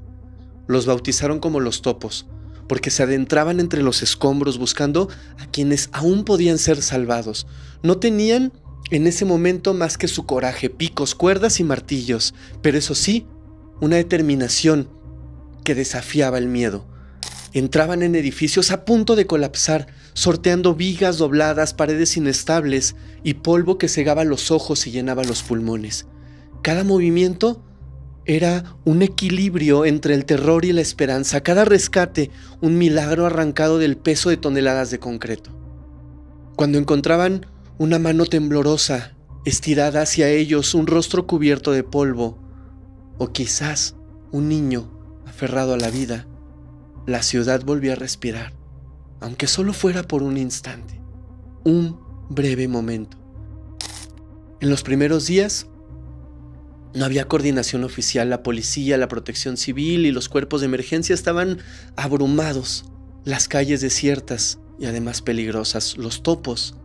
Los bautizaron como los topos, porque se adentraban entre los escombros buscando a quienes aún podían ser salvados. No tenían en ese momento más que su coraje, picos, cuerdas y martillos, pero eso sí, una determinación que desafiaba el miedo. Entraban en edificios a punto de colapsar, sorteando vigas dobladas, paredes inestables y polvo que cegaba los ojos y llenaba los pulmones. Cada movimiento era un equilibrio entre el terror y la esperanza, cada rescate un milagro arrancado del peso de toneladas de concreto. Cuando encontraban una mano temblorosa estirada hacia ellos, un rostro cubierto de polvo, o quizás un niño aferrado a la vida, la ciudad volvió a respirar, aunque solo fuera por un instante, un breve momento. En los primeros días, no había coordinación oficial. La policía, la protección civil y los cuerpos de emergencia estaban abrumados, las calles desiertas y además peligrosas. Los topos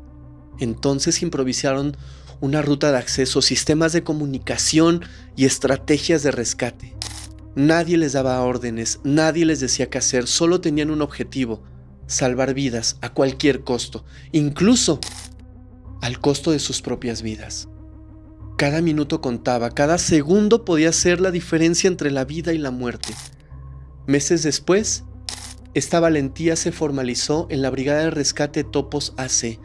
entonces improvisaron una ruta de acceso, sistemas de comunicación y estrategias de rescate. Nadie les daba órdenes, nadie les decía qué hacer, solo tenían un objetivo: salvar vidas a cualquier costo, incluso al costo de sus propias vidas. Cada minuto contaba, cada segundo podía ser la diferencia entre la vida y la muerte. Meses después, esta valentía se formalizó en la Brigada de Rescate Topos AC,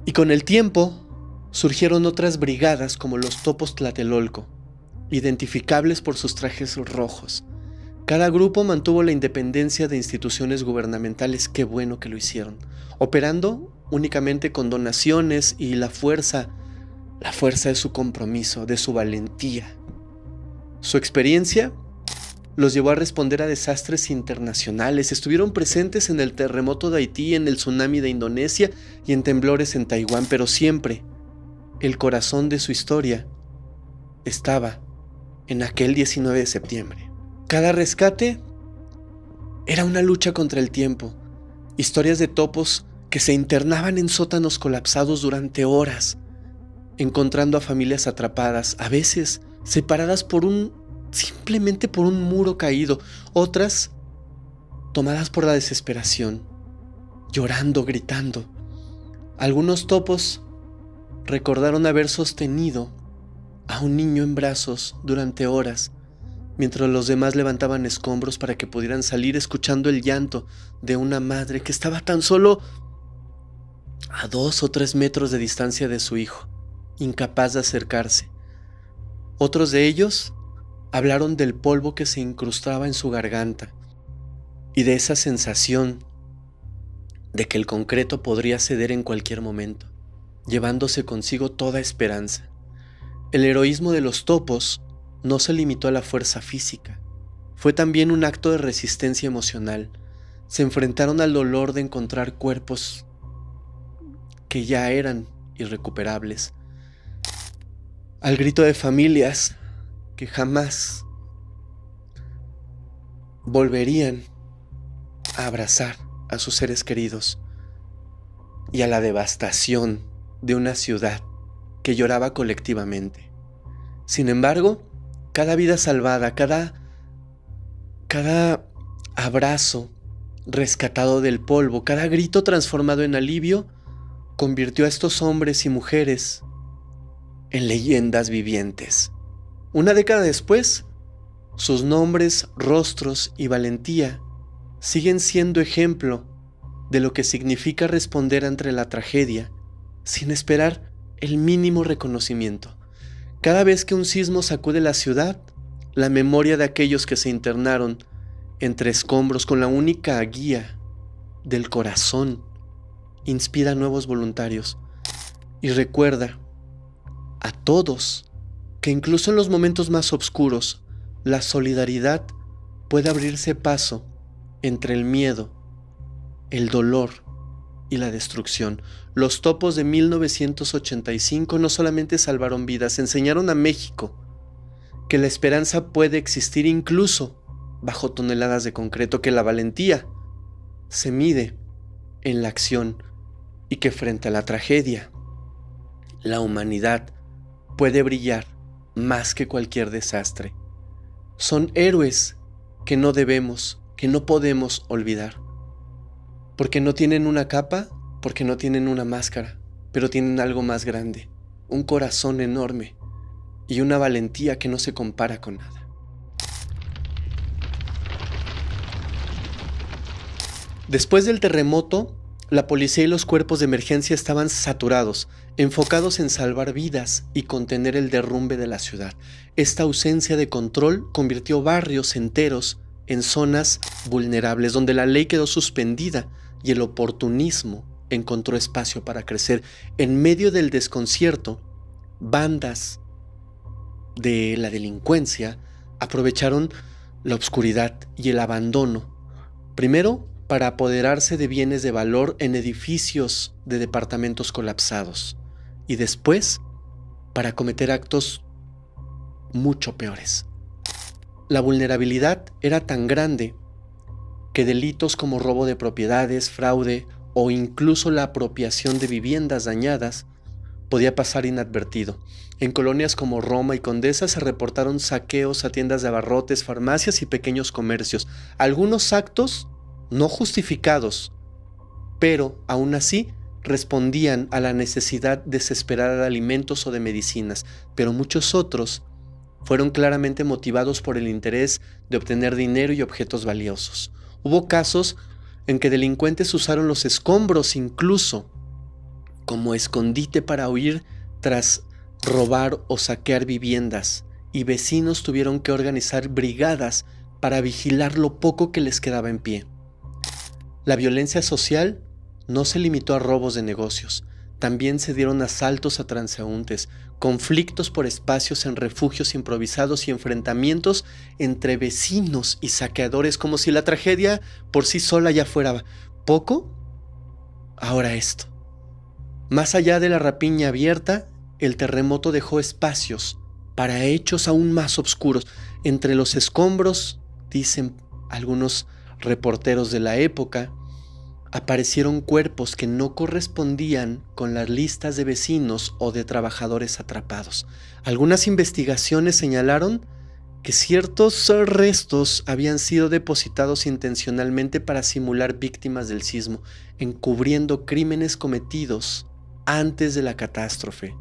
y con el tiempo surgieron otras brigadas como los Topos Tlatelolco, identificables por sus trajes rojos. Cada grupo mantuvo la independencia de instituciones gubernamentales, qué bueno que lo hicieron, operando únicamente con donaciones y la fuerza de su compromiso, de su valentía. Su experiencia los llevó a responder a desastres internacionales. Estuvieron presentes en el terremoto de Haití, en el tsunami de Indonesia y en temblores en Taiwán, pero siempre el corazón de su historia estaba en aquel 19 de septiembre. Cada rescate era una lucha contra el tiempo. Historias de topos que se internaban en sótanos colapsados durante horas, encontrando a familias atrapadas, a veces separadas simplemente por un muro caído, otras tomadas por la desesperación, llorando, gritando. Algunos topos recordaron haber sostenido a un niño en brazos durante horas, mientras los demás levantaban escombros para que pudieran salir, escuchando el llanto de una madre que estaba tan solo a 2 o 3 metros de distancia de su hijo, incapaz de acercarse. Otros de ellos hablaron del polvo que se incrustaba en su garganta y de esa sensación de que el concreto podría ceder en cualquier momento, llevándose consigo toda esperanza. El heroísmo de los topos no se limitó a la fuerza física, fue también un acto de resistencia emocional. Se enfrentaron al dolor de encontrar cuerpos que ya eran irrecuperables, al grito de familias que jamás volverían a abrazar a sus seres queridos, y a la devastación de una ciudad que lloraba colectivamente. Sin embargo, cada vida salvada, cada abrazo rescatado del polvo, cada grito transformado en alivio, convirtió a estos hombres y mujeres en leyendas vivientes. Una década después, sus nombres, rostros y valentía siguen siendo ejemplo de lo que significa responder ante la tragedia sin esperar el mínimo reconocimiento. Cada vez que un sismo sacude la ciudad, la memoria de aquellos que se internaron entre escombros con la única guía del corazón inspira a nuevos voluntarios y recuerda a todos que incluso en los momentos más oscuros, la solidaridad puede abrirse paso entre el miedo, el dolor y la destrucción. Los topos de 1985 no solamente salvaron vidas, enseñaron a México que la esperanza puede existir incluso bajo toneladas de concreto, que la valentía se mide en la acción y que frente a la tragedia, la humanidad puede brillar más que cualquier desastre. Son héroes que no debemos, que no podemos olvidar, porque no tienen una capa, porque no tienen una máscara, pero tienen algo más grande, un corazón enorme y una valentía que no se compara con nada. Después del terremoto, la policía y los cuerpos de emergencia estaban saturados, enfocados en salvar vidas y contener el derrumbe de la ciudad. Esta ausencia de control convirtió barrios enteros en zonas vulnerables, donde la ley quedó suspendida y el oportunismo encontró espacio para crecer. En medio del desconcierto, bandas de la delincuencia aprovecharon la oscuridad y el abandono, primero para apoderarse de bienes de valor en edificios de departamentos colapsados y después para cometer actos mucho peores. La vulnerabilidad era tan grande que delitos como robo de propiedades, fraude o incluso la apropiación de viviendas dañadas podía pasar inadvertido. En colonias como Roma y Condesa se reportaron saqueos a tiendas de abarrotes, farmacias y pequeños comercios. Algunos actos no justificados, pero aún así respondían a la necesidad desesperada de alimentos o de medicinas, pero muchos otros fueron claramente motivados por el interés de obtener dinero y objetos valiosos. Hubo casos en que delincuentes usaron los escombros incluso como escondite para huir tras robar o saquear viviendas, y vecinos tuvieron que organizar brigadas para vigilar lo poco que les quedaba en pie. La violencia social no se limitó a robos de negocios, también se dieron asaltos a transeúntes, conflictos por espacios en refugios improvisados y enfrentamientos entre vecinos y saqueadores, como si la tragedia por sí sola ya fuera poco. Ahora esto. Más allá de la rapiña abierta, el terremoto dejó espacios para hechos aún más oscuros. Entre los escombros, dicen algunos reporteros de la época, aparecieron cuerpos que no correspondían con las listas de vecinos o de trabajadores atrapados. Algunas investigaciones señalaron que ciertos restos habían sido depositados intencionalmente para simular víctimas del sismo, encubriendo crímenes cometidos antes de la catástrofe.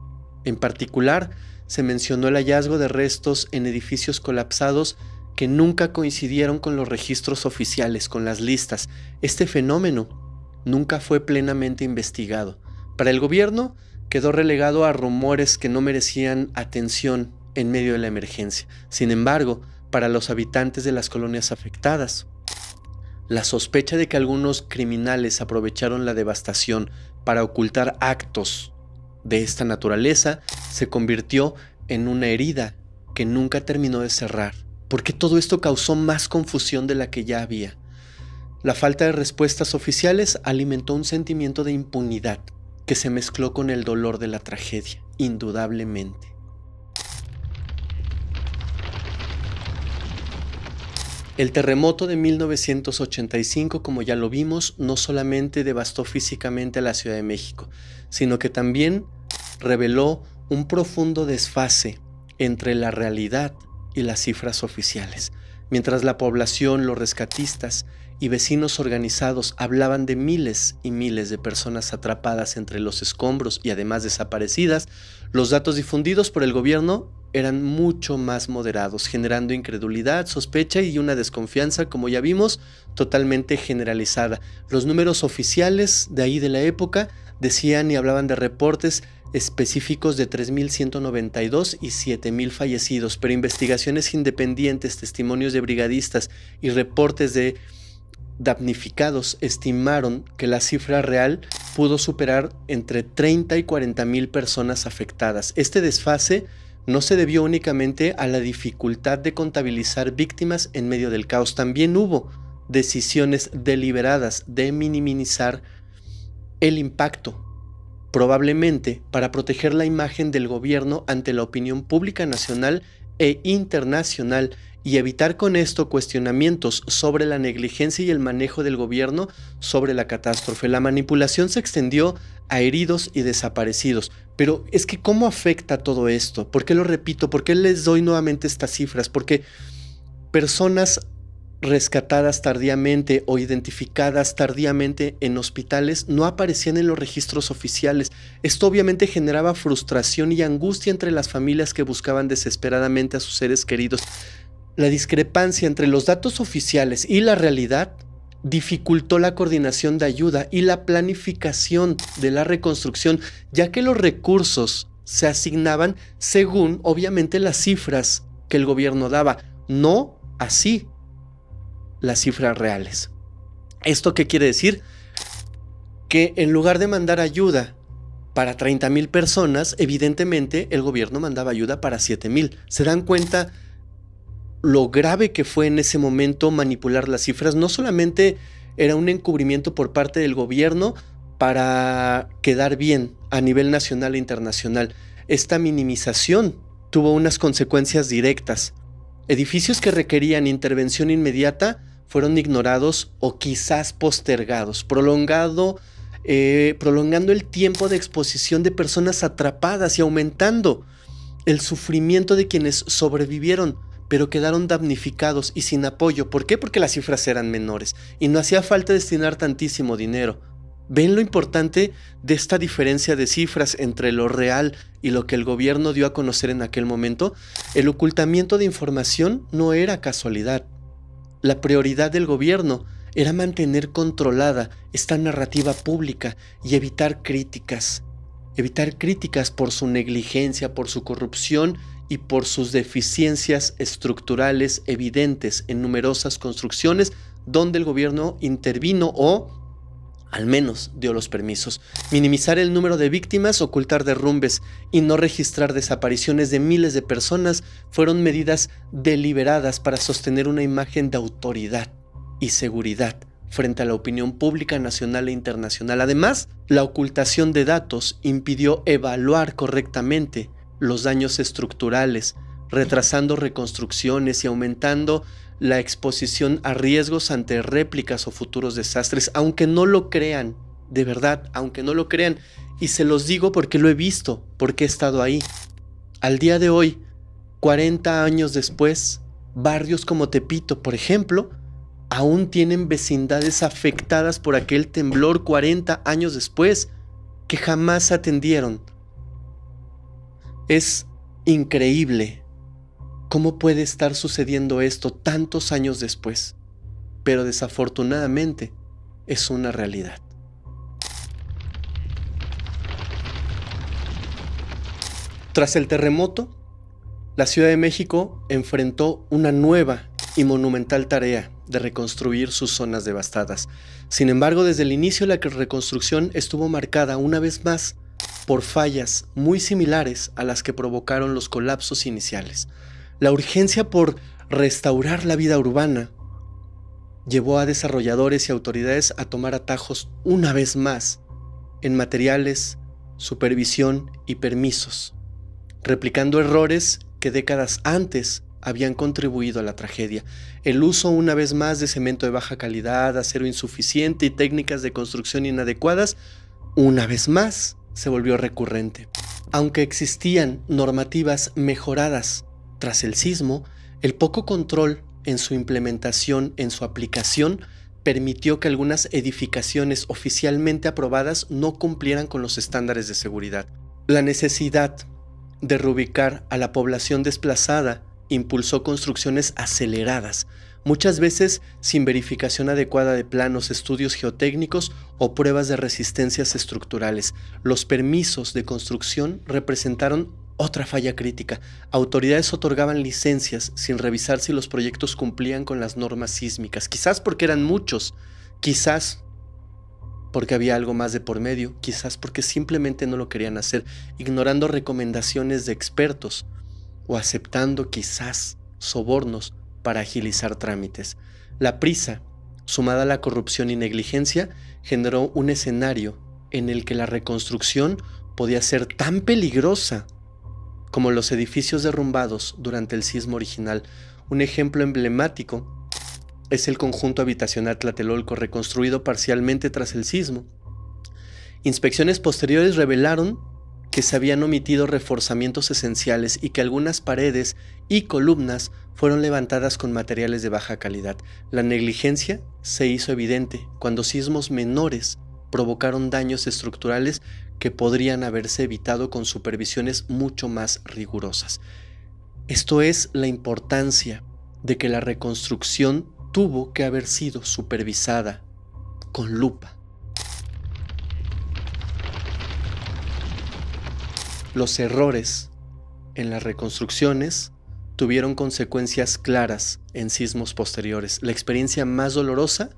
En particular, se mencionó el hallazgo de restos en edificios colapsados que nunca coincidieron con los registros oficiales, con las listas. Este fenómeno nunca fue plenamente investigado. Para el gobierno quedó relegado a rumores que no merecían atención en medio de la emergencia. Sin embargo, para los habitantes de las colonias afectadas, la sospecha de que algunos criminales aprovecharon la devastación para ocultar actos de esta naturaleza se convirtió en una herida que nunca terminó de cerrar, porque todo esto causó más confusión de la que ya había. La falta de respuestas oficiales alimentó un sentimiento de impunidad que se mezcló con el dolor de la tragedia, indudablemente. El terremoto de 1985, como ya lo vimos, no solamente devastó físicamente a la Ciudad de México, sino que también reveló un profundo desfase entre la realidad y las cifras oficiales. Mientras la población, los rescatistas y vecinos organizados hablaban de miles y miles de personas atrapadas entre los escombros y además desaparecidas, los datos difundidos por el gobierno eran mucho más moderados, generando incredulidad, sospecha y una desconfianza, como ya vimos, totalmente generalizada. Los números oficiales de ahí de la época Decían y hablaban de reportes específicos de 3.192 y 7.000 fallecidos, pero investigaciones independientes, testimonios de brigadistas y reportes de damnificados estimaron que la cifra real pudo superar entre 30 y 40.000 personas afectadas. Este desfase no se debió únicamente a la dificultad de contabilizar víctimas en medio del caos. También hubo decisiones deliberadas de minimizar el impacto, probablemente para proteger la imagen del gobierno ante la opinión pública nacional e internacional y evitar con esto cuestionamientos sobre la negligencia y el manejo del gobierno sobre la catástrofe. La manipulación se extendió a heridos y desaparecidos. Pero es que ¿cómo afecta todo esto? ¿Por qué lo repito? ¿Por qué les doy nuevamente estas cifras? Porque personas rescatadas tardíamente o identificadas tardíamente en hospitales no aparecían en los registros oficiales. Esto obviamente generaba frustración y angustia entre las familias que buscaban desesperadamente a sus seres queridos. La discrepancia entre los datos oficiales y la realidad dificultó la coordinación de ayuda y la planificación de la reconstrucción, ya que los recursos se asignaban según, obviamente, las cifras que el gobierno daba, no así las cifras reales. ¿Esto qué quiere decir? Que en lugar de mandar ayuda para 30.000 personas, evidentemente el gobierno mandaba ayuda para 7.000. ¿Se dan cuenta lo grave que fue en ese momento manipular las cifras? No solamente era un encubrimiento por parte del gobierno para quedar bien a nivel nacional e internacional. Esta minimización tuvo unas consecuencias directas. Edificios que requerían intervención inmediata fueron ignorados o quizás postergados, prolongando el tiempo de exposición de personas atrapadas y aumentando el sufrimiento de quienes sobrevivieron, pero quedaron damnificados y sin apoyo. ¿Por qué? Porque las cifras eran menores y no hacía falta destinar tantísimo dinero. ¿Ven lo importante de esta diferencia de cifras entre lo real y lo que el gobierno dio a conocer en aquel momento? El ocultamiento de información no era casualidad. La prioridad del gobierno era mantener controlada esta narrativa pública y evitar críticas por su negligencia, por su corrupción y por sus deficiencias estructurales evidentes en numerosas construcciones donde el gobierno intervino o al menos dio los permisos. Minimizar el número de víctimas, ocultar derrumbes y no registrar desapariciones de miles de personas fueron medidas deliberadas para sostener una imagen de autoridad y seguridad frente a la opinión pública nacional e internacional. Además, la ocultación de datos impidió evaluar correctamente los daños estructurales, retrasando reconstrucciones y aumentando la exposición a riesgos ante réplicas o futuros desastres, aunque no lo crean, de verdad, aunque no lo crean. Y se los digo porque lo he visto, porque he estado ahí. Al día de hoy, 40 años después, barrios como Tepito, por ejemplo, aún tienen vecindades afectadas por aquel temblor 40 años después, que jamás se atendieron. Es increíble cómo puede estar sucediendo esto tantos años después, pero desafortunadamente es una realidad. Tras el terremoto, la Ciudad de México enfrentó una nueva y monumental tarea de reconstruir sus zonas devastadas. Sin embargo, desde el inicio la reconstrucción estuvo marcada una vez más por fallas muy similares a las que provocaron los colapsos iniciales. La urgencia por restaurar la vida urbana llevó a desarrolladores y autoridades a tomar atajos una vez más en materiales, supervisión y permisos, replicando errores que décadas antes habían contribuido a la tragedia. El uso una vez más de cemento de baja calidad, acero insuficiente y técnicas de construcción inadecuadas, una vez más se volvió recurrente. Aunque existían normativas mejoradas tras el sismo, el poco control en su implementación, en su aplicación, permitió que algunas edificaciones oficialmente aprobadas no cumplieran con los estándares de seguridad. La necesidad de reubicar a la población desplazada impulsó construcciones aceleradas, muchas veces sin verificación adecuada de planos, estudios geotécnicos o pruebas de resistencias estructurales. Los permisos de construcción representaron otra falla crítica. Autoridades otorgaban licencias sin revisar si los proyectos cumplían con las normas sísmicas, quizás porque eran muchos, quizás porque había algo más de por medio, quizás porque simplemente no lo querían hacer, ignorando recomendaciones de expertos o aceptando quizás sobornos para agilizar trámites. La prisa, sumada a la corrupción y negligencia, generó un escenario en el que la reconstrucción podía ser tan peligrosa como los edificios derrumbados durante el sismo original. Un ejemplo emblemático es el conjunto habitacional Tlatelolco, reconstruido parcialmente tras el sismo. Inspecciones posteriores revelaron que se habían omitido reforzamientos esenciales y que algunas paredes y columnas fueron levantadas con materiales de baja calidad. La negligencia se hizo evidente cuando sismos menores provocaron daños estructurales que podrían haberse evitado con supervisiones mucho más rigurosas. Esto es la importancia de que la reconstrucción tuvo que haber sido supervisada con lupa. Los errores en las reconstrucciones tuvieron consecuencias claras en sismos posteriores. La experiencia más dolorosa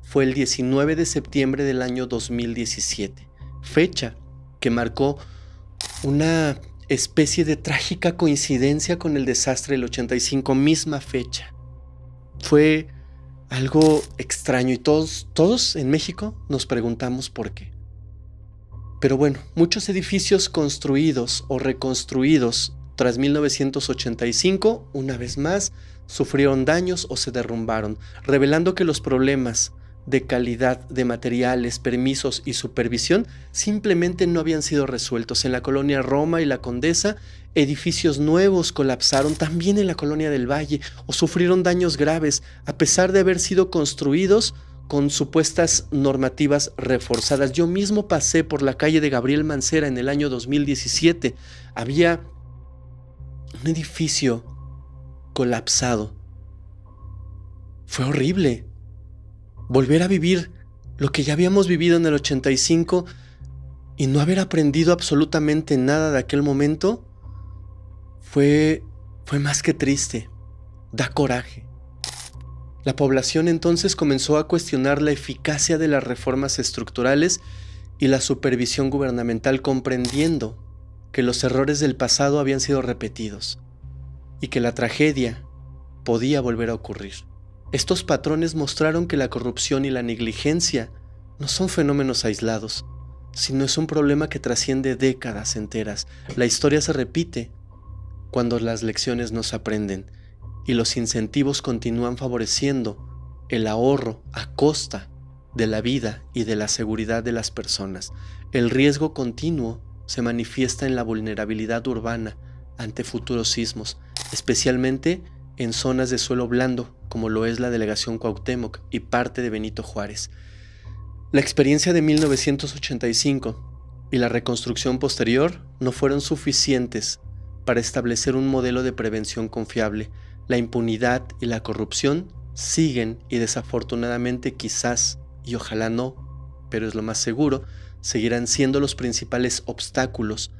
fue el 19 de septiembre del año 2017, fecha que marcó una especie de trágica coincidencia con el desastre del 85, misma fecha. Fue algo extraño y todos en México nos preguntamos por qué. Pero bueno, muchos edificios construidos o reconstruidos tras 1985, una vez más, sufrieron daños o se derrumbaron, revelando que los problemas de calidad de materiales, permisos y supervisión simplemente no habían sido resueltos. En la colonia Roma y la Condesa, edificios nuevos colapsaron, también en la colonia del Valle, o sufrieron daños graves, a pesar de haber sido construidos con supuestas normativas reforzadas. Yo mismo pasé por la calle de Gabriel Mancera en el año 2017. Había un edificio colapsado. Fue horrible. Volver a vivir lo que ya habíamos vivido en el 85 y no haber aprendido absolutamente nada de aquel momento fue más que triste. Da coraje. La población entonces comenzó a cuestionar la eficacia de las reformas estructurales y la supervisión gubernamental, comprendiendo que los errores del pasado habían sido repetidos y que la tragedia podía volver a ocurrir. Estos patrones mostraron que la corrupción y la negligencia no son fenómenos aislados, sino es un problema que trasciende décadas enteras. La historia se repite cuando las lecciones no se aprenden y los incentivos continúan favoreciendo el ahorro a costa de la vida y de la seguridad de las personas. El riesgo continuo se manifiesta en la vulnerabilidad urbana ante futuros sismos, especialmente en zonas de suelo blando, como lo es la delegación Cuauhtémoc y parte de Benito Juárez. La experiencia de 1985 y la reconstrucción posterior no fueron suficientes para establecer un modelo de prevención confiable. La impunidad y la corrupción siguen y desafortunadamente quizás, y ojalá no, pero es lo más seguro, seguirán siendo los principales obstáculos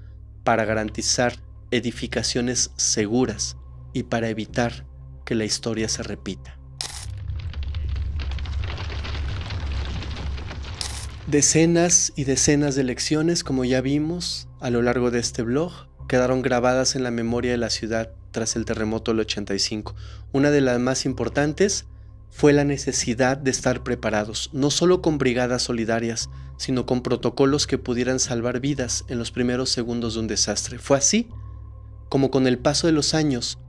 para garantizar edificaciones seguras y para evitar que la historia se repita. Decenas y decenas de lecciones, como ya vimos a lo largo de este blog, quedaron grabadas en la memoria de la ciudad tras el terremoto del 85. Una de las más importantes fue la necesidad de estar preparados, no solo con brigadas solidarias, sino con protocolos que pudieran salvar vidas en los primeros segundos de un desastre. Fue así como con el paso de los años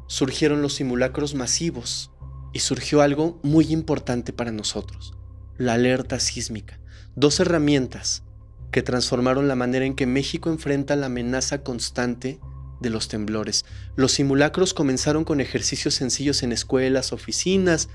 surgieron los simulacros masivos y surgió algo muy importante para nosotros, la alerta sísmica. Dos herramientas que transformaron la manera en que México enfrenta la amenaza constante de los temblores. Los simulacros comenzaron con ejercicios sencillos en escuelas, oficinas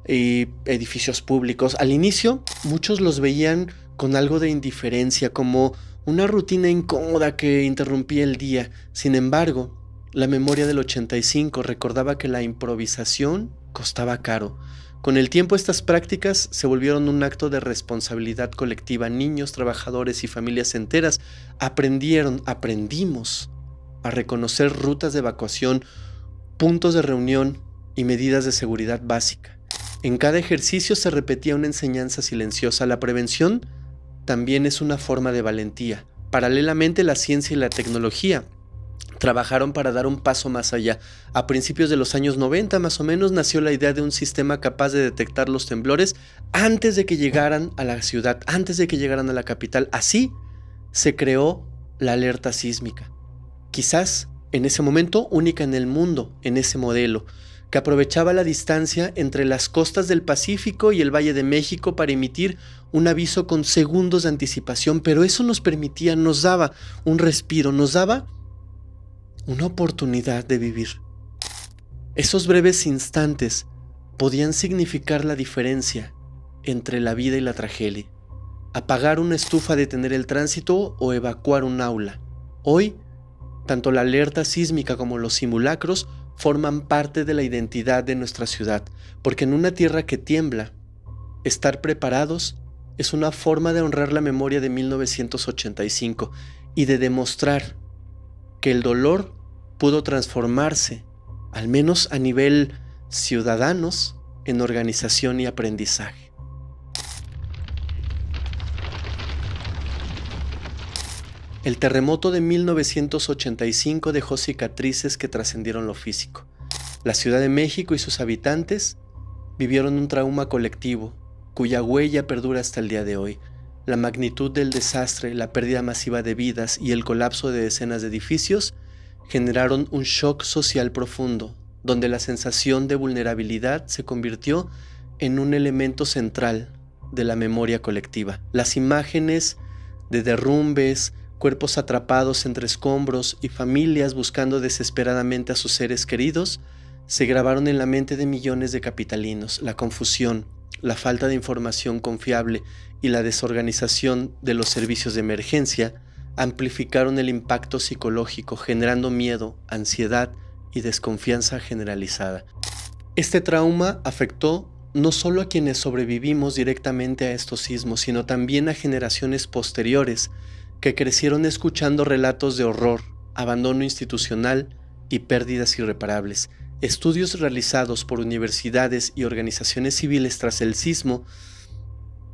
y edificios públicos. Al inicio, muchos los veían con algo de indiferencia, como una rutina incómoda que interrumpía el día. Sin embargo, la memoria del 85 recordaba que la improvisación costaba caro. Con el tiempo estas prácticas se volvieron un acto de responsabilidad colectiva. Niños, trabajadores y familias enteras aprendimos a reconocer rutas de evacuación, puntos de reunión y medidas de seguridad básica. En cada ejercicio se repetía una enseñanza silenciosa. La prevención también es una forma de valentía. Paralelamente, la ciencia y la tecnología trabajaron para dar un paso más allá. A principios de los años 90, más o menos, nació la idea de un sistema capaz de detectar los temblores antes de que llegaran a la ciudad, antes de que llegaran a la capital. Así se creó la alerta sísmica. Quizás en ese momento única en el mundo, en ese modelo, que aprovechaba la distancia entre las costas del Pacífico y el Valle de México para emitir un aviso con segundos de anticipación, pero eso nos permitía, nos daba un respiro, nos daba una oportunidad de vivir. Esos breves instantes podían significar la diferencia entre la vida y la tragedia. Apagar una estufa, detener el tránsito o evacuar un aula. Hoy, tanto la alerta sísmica como los simulacros forman parte de la identidad de nuestra ciudad, porque en una tierra que tiembla, estar preparados es una forma de honrar la memoria de 1985 y de demostrar que el dolor pudo transformarse, al menos a nivel ciudadanos, en organización y aprendizaje. El terremoto de 1985 dejó cicatrices que trascendieron lo físico. La Ciudad de México y sus habitantes vivieron un trauma colectivo, cuya huella perdura hasta el día de hoy. La magnitud del desastre, la pérdida masiva de vidas y el colapso de decenas de edificios generaron un shock social profundo, donde la sensación de vulnerabilidad se convirtió en un elemento central de la memoria colectiva. Las imágenes de derrumbes, cuerpos atrapados entre escombros y familias buscando desesperadamente a sus seres queridos se grabaron en la mente de millones de capitalinos. La confusión, la falta de información confiable y la desorganización de los servicios de emergencia amplificaron el impacto psicológico, generando miedo, ansiedad y desconfianza generalizada. Este trauma afectó no solo a quienes sobrevivimos directamente a estos sismos, sino también a generaciones posteriores que crecieron escuchando relatos de horror, abandono institucional y pérdidas irreparables. Estudios realizados por universidades y organizaciones civiles tras el sismo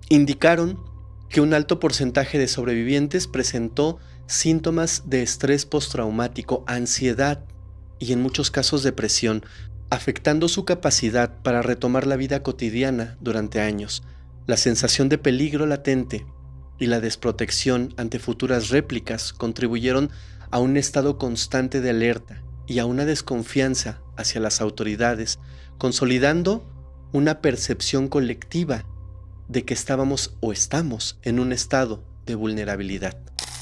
indicaron que un alto porcentaje de sobrevivientes presentó síntomas de estrés postraumático, ansiedad y en muchos casos depresión, afectando su capacidad para retomar la vida cotidiana durante años. La sensación de peligro latente y la desprotección ante futuras réplicas contribuyeron a un estado constante de alerta y a una desconfianza hacia las autoridades, consolidando una percepción colectiva de que estábamos o estamos en un estado de vulnerabilidad.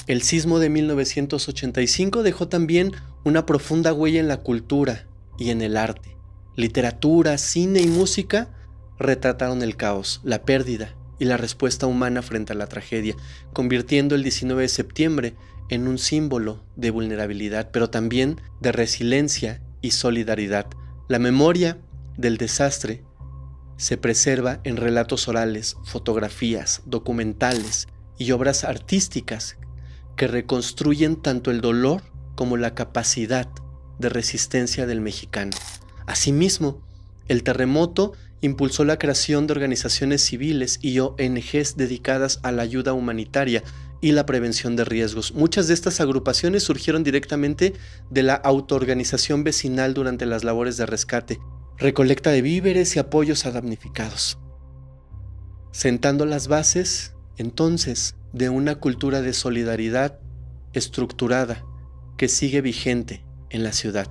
El sismo de 1985 dejó también una profunda huella en la cultura y en el arte. Literatura, cine y música retrataron el caos, la pérdida y la respuesta humana frente a la tragedia, convirtiendo el 19 de septiembre en un símbolo de vulnerabilidad, pero también de resiliencia y solidaridad. La memoria del desastre se preserva en relatos orales, fotografías, documentales y obras artísticas que reconstruyen tanto el dolor como la capacidad de resistencia del mexicano. Asimismo, el terremoto impulsó la creación de organizaciones civiles y ONGs dedicadas a la ayuda humanitaria y la prevención de riesgos. Muchas de estas agrupaciones surgieron directamente de la autoorganización vecinal durante las labores de rescate, recolecta de víveres y apoyos a damnificados, sentando las bases, entonces, de una cultura de solidaridad estructurada que sigue vigente en la ciudad.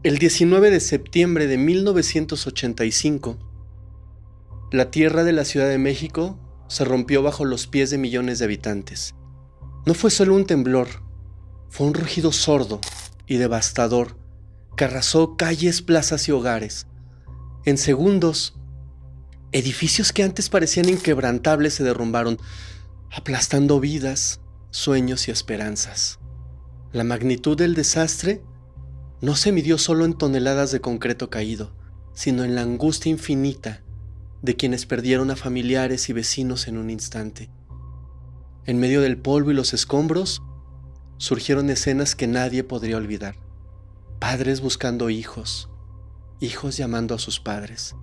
El 19 de septiembre de 1985, la tierra de la Ciudad de México se rompió bajo los pies de millones de habitantes. No fue solo un temblor, fue un rugido sordo y devastador que arrasó calles, plazas y hogares. En segundos, edificios que antes parecían inquebrantables se derrumbaron, aplastando vidas, sueños y esperanzas. La magnitud del desastre no se midió solo en toneladas de concreto caído, sino en la angustia infinita de quienes perdieron a familiares y vecinos en un instante. En medio del polvo y los escombros, surgieron escenas que nadie podría olvidar. Padres buscando hijos, hijos llamando a sus padres,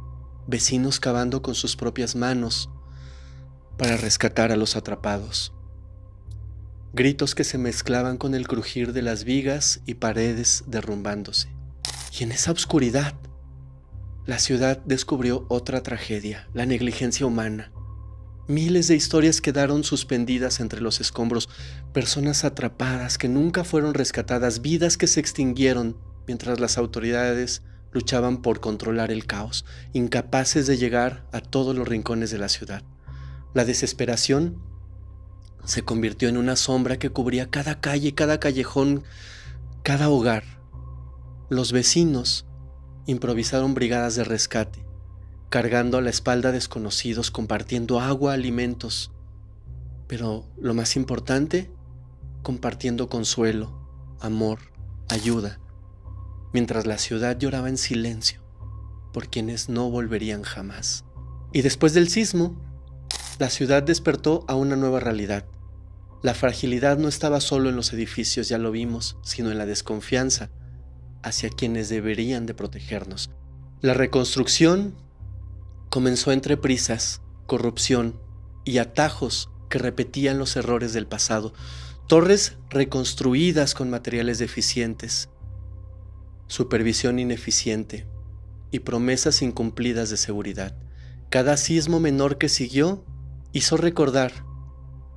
vecinos cavando con sus propias manos para rescatar a los atrapados. Gritos que se mezclaban con el crujir de las vigas y paredes derrumbándose. Y en esa oscuridad, la ciudad descubrió otra tragedia, la negligencia humana. Miles de historias quedaron suspendidas entre los escombros, personas atrapadas que nunca fueron rescatadas, vidas que se extinguieron mientras las autoridades luchaban por controlar el caos, incapaces de llegar a todos los rincones de la ciudad. La desesperación se convirtió en una sombra que cubría cada calle, cada callejón, cada hogar. Los vecinos improvisaron brigadas de rescate, cargando a la espalda desconocidos, compartiendo agua, alimentos, pero lo más importante, compartiendo consuelo, amor, ayuda, mientras la ciudad lloraba en silencio por quienes no volverían jamás. Y después del sismo, la ciudad despertó a una nueva realidad. La fragilidad no estaba solo en los edificios, ya lo vimos, sino en la desconfianza hacia quienes deberían de protegernos. La reconstrucción comenzó entre prisas, corrupción y atajos que repetían los errores del pasado. Torres reconstruidas con materiales deficientes, supervisión ineficiente y promesas incumplidas de seguridad. Cada sismo menor que siguió hizo recordar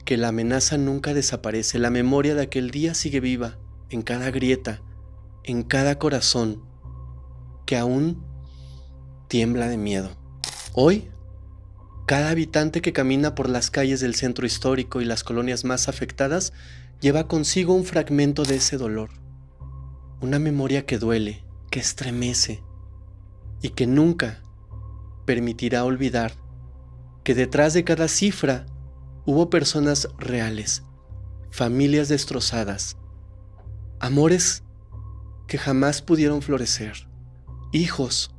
que la amenaza nunca desaparece. La memoria de aquel día sigue viva en cada grieta, en cada corazón que aún tiembla de miedo. Hoy, cada habitante que camina por las calles del centro histórico y las colonias más afectadas lleva consigo un fragmento de ese dolor, una memoria que duele, que estremece y que nunca permitirá olvidar que detrás de cada cifra hubo personas reales, familias destrozadas, amores que jamás pudieron florecer, hijos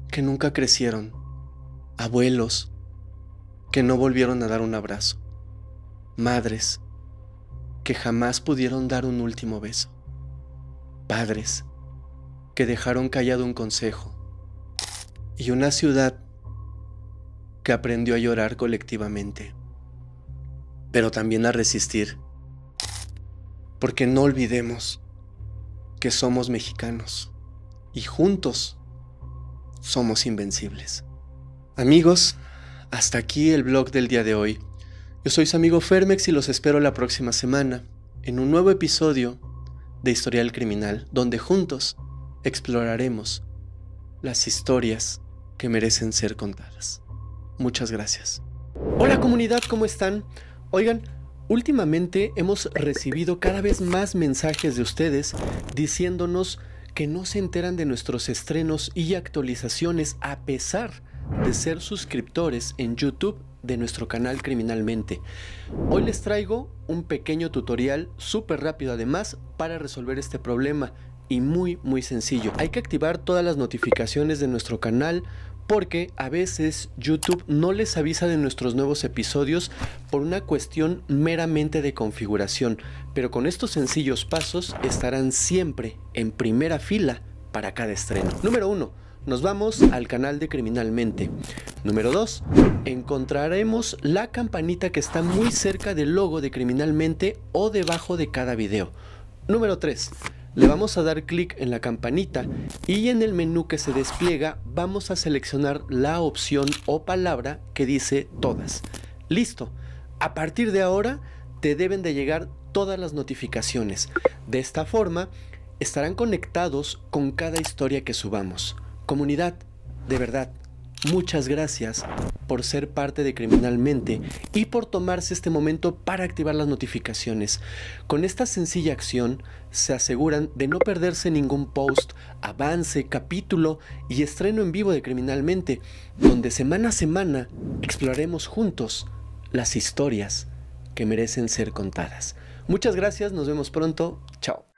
que nunca crecieron, abuelos que no volvieron a dar un abrazo, madres que jamás pudieron dar un último beso, padres que dejaron callado un consejo y una ciudad que aprendió a llorar colectivamente, pero también a resistir, porque no olvidemos que somos mexicanos y juntos somos invencibles. Amigos, hasta aquí el blog del día de hoy. Yo soy su amigo Fermex y los espero la próxima semana en un nuevo episodio de Historial Criminal, donde juntos exploraremos las historias que merecen ser contadas. Muchas gracias. Hola comunidad, ¿cómo están? Oigan, últimamente hemos recibido cada vez más mensajes de ustedes diciéndonos que no se enteran de nuestros estrenos y actualizaciones a pesar de ser suscriptores en YouTube de nuestro canal Criminalmente. Hoy les traigo un pequeño tutorial súper rápido además para resolver este problema y muy sencillo. Hay que activar todas las notificaciones de nuestro canal porque a veces YouTube no les avisa de nuestros nuevos episodios por una cuestión meramente de configuración, pero con estos sencillos pasos estarán siempre en primera fila para cada estreno. Número 1. Nos vamos al canal de Criminalmente. Número 2. Encontraremos la campanita que está muy cerca del logo de Criminalmente o debajo de cada video. Número 3. Le vamos a dar clic en la campanita y en el menú que se despliega vamos a seleccionar la opción o palabra que dice todas. Listo. A partir de ahora te deben de llegar todas las notificaciones. De esta forma estarán conectados con cada historia que subamos. Comunidad, de verdad, muchas gracias por ser parte de Criminalmente y por tomarse este momento para activar las notificaciones. Con esta sencilla acción se aseguran de no perderse ningún post, avance, capítulo y estreno en vivo de Criminalmente, donde semana a semana exploraremos juntos las historias que merecen ser contadas. Muchas gracias, nos vemos pronto, chao.